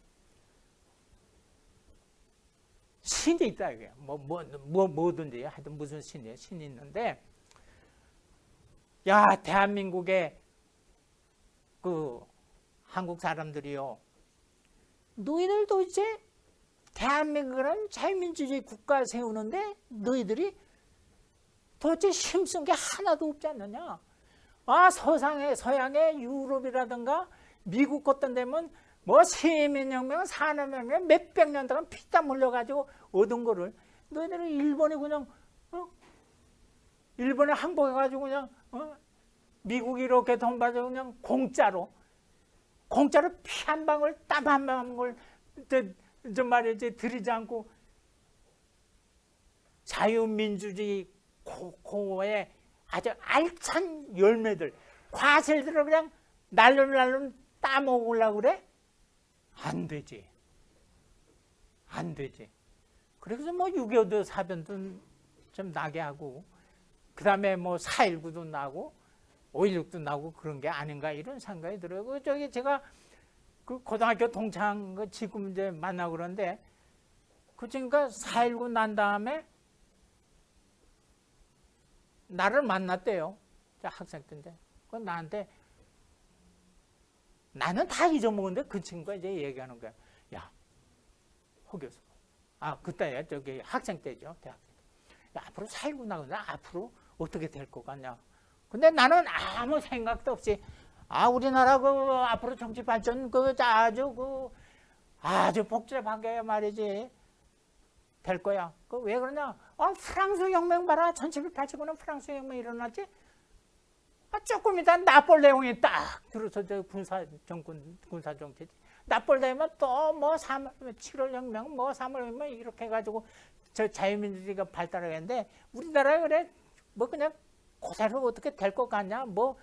신이 있다 이게 뭐든지 하여튼 무슨 신이 있는데 야 대한민국의 그 한국 사람들이요 너희들도 이제 대한민국이라는 자유민주주의 국가 세우는데 너희들이 도대체 힘쓴 게 하나도 없지 않느냐. 서양의 유럽이라든가 미국 같은 데면 뭐 시민혁명, 산업혁명 몇백 년 동안 피땀 흘려가지고 얻은 거를 너희들은 일본이 그냥 일본에 항복해가지고 그냥 미국이 이렇게 돈 받아서 그냥 공짜로 피 한 방울 땀 한 방울 저 말이지 들이지 않고 자유민주주의 고의 아주 알찬 열매들 과실들을 그냥 날름 따먹으려고 그래? 안 되지. 그래서 뭐 6.25도 사변도 좀 나게 하고 그 다음에 뭐 4.19도 나고 5.16도 나고 그런 게 아닌가 이런 생각이 들어요. 제가 그 고등학교 동창 지금 이제 만나고 그러는데 그러니까 4.19 난 다음에 나를 만났대요. 학생 때인데. 그 나한테 나는 다 잊어먹었는데 그 친구가 이제 얘기하는 거야. 야, 허 교수. 그때야 저기 학생 때죠. 대학 때. 야, 앞으로 살고 나가는데 앞으로 어떻게 될 것 같냐. 근데 나는 아무 생각도 없이 우리나라 그 앞으로 정치 발전 아주 복잡하게 말이지 될 거야. 왜 그러냐? 프랑스 혁명 봐라. 1789년 프랑스 혁명 일어났지. 조금 이따 나폴레옹이 딱 들어서 군사 정치지. 나폴레옹은 또 뭐 7월 혁명, 뭐 3월 혁명 이렇게 해가지고 저 자유민주주의가 발달하겠는데 우리나라에 그래 뭐 그냥 그대로 어떻게 될 것 같냐? 뭐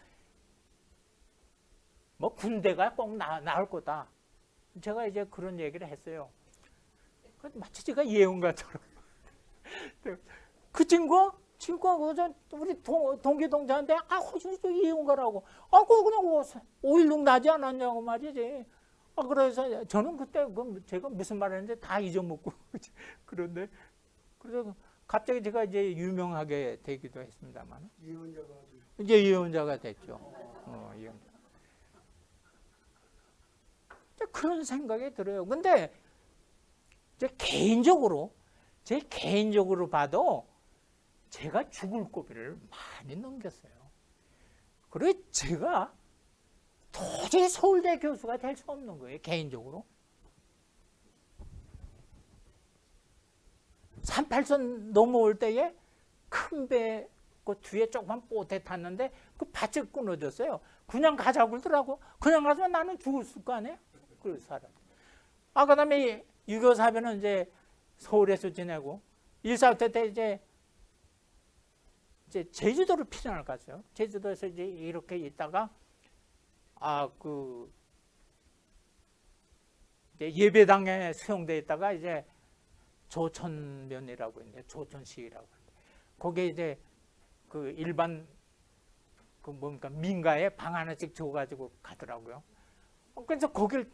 군대가 꼭 나올 거다. 제가 이제 그런 얘기를 했어요. 마치 제가 예언가처럼. 그 친구가 우리 동기 동자한테 호준이 예언가라고. 그거 그냥 5.16 나지 않았냐고 말이지. 그래서 저는 그때 제가 무슨 말 했는지 다 잊어먹고 그런데 그래서 갑자기 제가 이제 유명하게 되기도 했습니다만. 예언자가 이제 예언자가 됐죠. 예언자. 그런 생각이 들어요. 근데 제 개인적으로 봐도 제가 죽을 고비를 많이 넘겼어요. 그리고 제가 도저히 서울대 교수가 될 수 없는 거예요. 개인적으로. 38선 넘어올 때에 큰 배 그 뒤에 조그만 보트에 탔는데 그 밧줄 끊어졌어요. 그냥 가자고 그러더라고. 그냥 가서 나는 죽었을 거 아니에요. 그 사람. 그다음에 6.25 사변은 이제 서울에서 지내고 1.4 때 이제 제주도로 피난을 갔어요. 제주도에서 이제 이렇게 있다가 이제 예배당에 수용돼 있다가 이제 조천면이라고 있는데 조천시라고 거기에 이제 그 일반 뭡니까 민가에 방 하나씩 줘가지고 가더라고요. 그래서 거길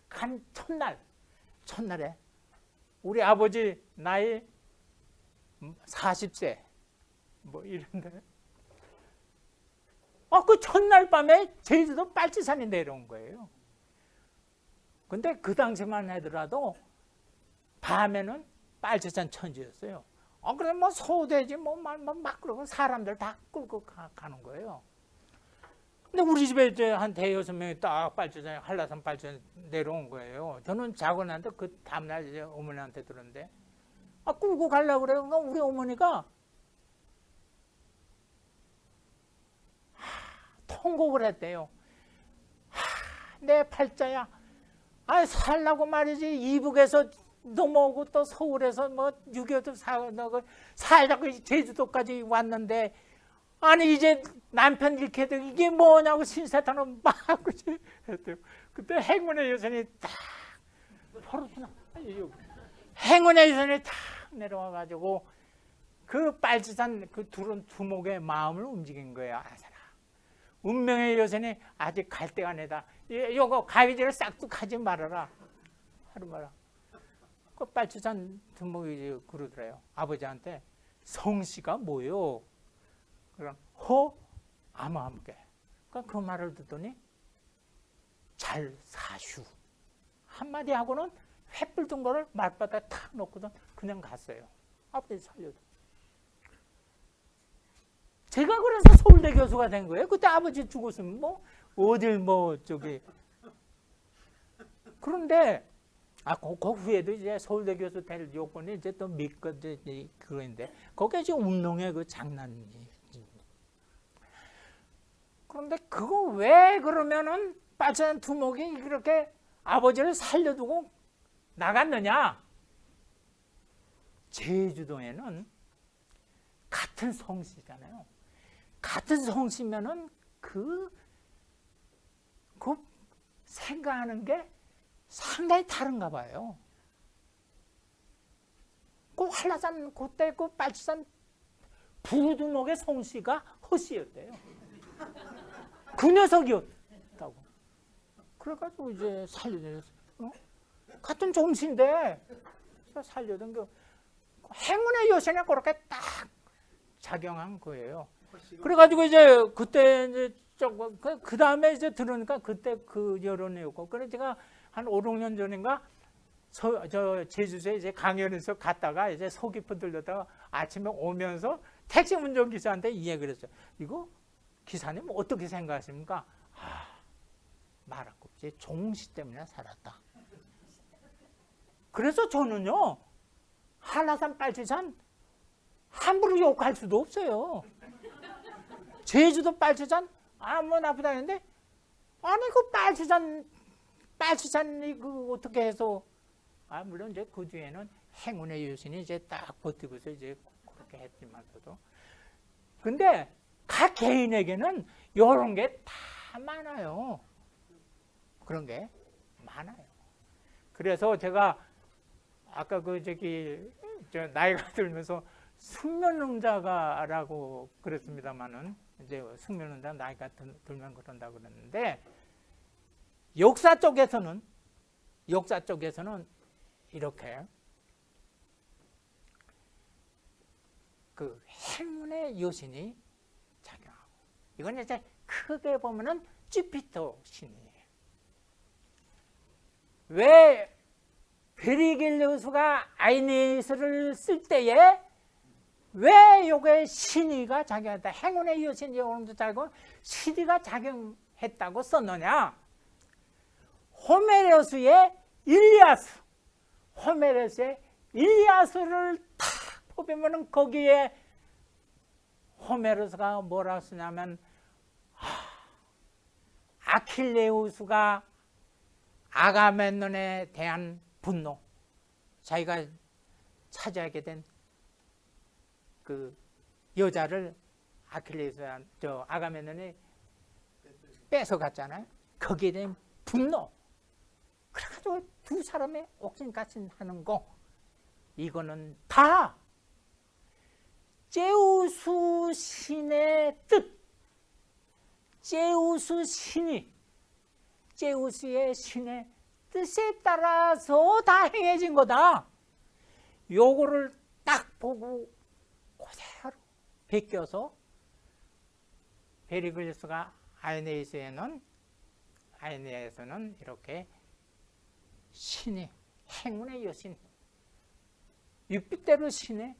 간 첫날에 우리 아버지 나이 40세 뭐 이런데 그 첫날 밤에 제주도 빨치산이 내려온 거예요. 근데 그 당시만 하더라도 밤에는 빨치산 천지였어요. 그래 뭐 소돼지 막 그러고 사람들 다 끌고 가는 거예요. 근데 우리 집에 이제 한 대여섯 명이 딱 빨치산 한라산 빨치산 내려온 거예요. 저는 자고 나는데 그 다음날 이제 어머니한테 들었는데 끌고 가려고 그래요. 우리 어머니가 통곡을 했대요. 내 팔자야. 살라고 말이지. 이북에서 넘어오고 또 서울에서 뭐 6.25도 살다가 제주도까지 왔는데 이제 남편 잃게 되고 이게 뭐냐고 신세탄은 막 했대요. 그때 행운의 여선이 딱 행운의 여선이 딱 내려와가지고 그 빨치산 그 두목의 마음을 움직인 거예요. 운명의 여선이 아직 갈 때가 아니다. 요거 가위질을 싹둑하지 말아라. 하루 말아. 그 빨치산 두목이 그러더래요. 아버지한테 성씨가 뭐요? 그럼 아무함께. 그 말을 듣더니 잘 사슈. 한마디 하고는 횃불 든 거를 말바닥에 탁 놓고도 그냥 갔어요. 아버지 살려도. 제가 그래서 서울대 교수가 된 거예요. 그때 아버지 죽었으면 어딜 그런데 그 후에도 이제 서울대 교수 될 요건이 이제 또 그거인데 거기에 지금 운동의 그 장난이. 그런데 그거 왜 그러면은 빨치산 두목이 그렇게 아버지를 살려두고 나갔느냐? 제주도에는 같은 성씨잖아요. 같은 성씨면은 그 생각하는 게 상당히 다른가 봐요. 그 한라산 그때 그 빨치산 부두목의 성씨가 허씨였대요. 그 녀석이었다고. 그래가지고 이제 살려줬어요. 같은 종씨인데 살려준 게 행운의 여신이 그렇게 딱 작용한 거예요. 그래가지고 이제 그때 이제 조금 그 다음에 이제 들으니까 그때 그 여론이었고, 그래 제가 한 5, 6년 전인가 저 제주도에 이제 강연에서 갔다가 이제 서귀포 들렸다가 아침에 오면서 택시 운전기사한테 이 얘기를 했어요. 이거 기사님 어떻게 생각하십니까? 말할 거 없이 종씨 때문에 살았다. 그래서 저는요, 한라산 빨치산 함부로 욕할 수도 없어요. 제주도 빨치산 뭐 나쁘다 했는데, 아니 그 빨치산이 그 어떻게 해서, 물론 이제 그 뒤에는 행운의 여신이 이제 딱 버티고서 이제 그렇게 했지만서도, 근데 각 개인에게는 이런 게 다 많아요. 그런 게 많아요. 그래서 제가 아까 저 나이가 들면서 숙면응자가라고 그랬습니다만은, 이제 숙면응자 나이가 들면 그런다 그랬는데, 역사 쪽에서는 이렇게 그 행운의 여신이 작용하고, 이건 이제 크게 보면은 주피터 신이에요. 왜 베리겔리우스가 아이네스를 쓸 때에 왜 요게 신이가 작용했다, 행운의 여신이 오는도 알고 신이가 작용했다고 썼느냐? 호메로스의 일리아스를 탁 보면은 거기에 호메로스가 뭐라고 쓰냐면, 아킬레우스가 아가멤논에 대한 분노, 자기가 차지하게 된 그 여자를 아가멤논이 뺏어갔잖아요. 거기에 대한 분노. 그래가지고 두 사람의 옥신각신 하는 거, 이거는 다 제우스 신의 뜻, 제우스의 신의 뜻에 따라서 다 행해진 거다. 요거를 딱 보고 그대로 베껴서 베리글리스가 아이네에서는 이렇게 신이, 행운의 여신, 유피테르 신의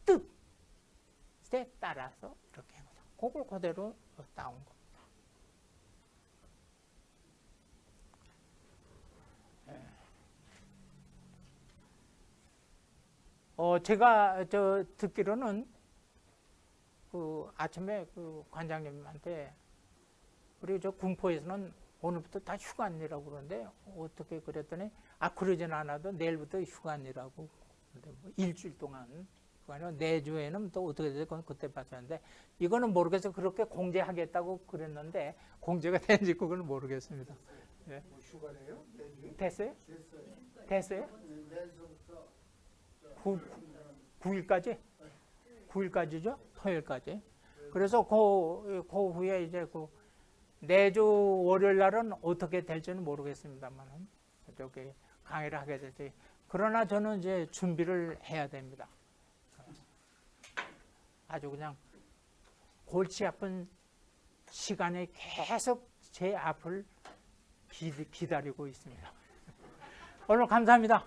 뜻에 따라서 이렇게 한 거다. 그걸 그대로 따온 겁니다. 제가 듣기로는 그 아침에 그 관장님한테, 우리 저 군포에서는 오늘부터 다 휴관이라고 그러는데 어떻게 그랬더니, 그러진 않아도 내일부터 휴관이라고. 근데 뭐 일주일 동안 휴관이고, 내주에는 또 어떻게 될지 그때 봤었는데, 이거는 모르겠어요. 그렇게 공제하겠다고 그랬는데 공제가 된지 그건 모르겠습니다. 네. 뭐 휴가래요? 됐어요? 됐어요. 됐어요? 내일서부터 9일까지? 9일까지죠? 토요일까지. 그래서 그 후에 이제 그 내주 월요일 날은 어떻게 될지는 모르겠습니다만, 저기 강의를 하게 될지. 그러나 저는 이제 준비를 해야 됩니다. 아주 그냥 골치 아픈 시간에 계속 제 앞을 기다리고 있습니다. 오늘 감사합니다.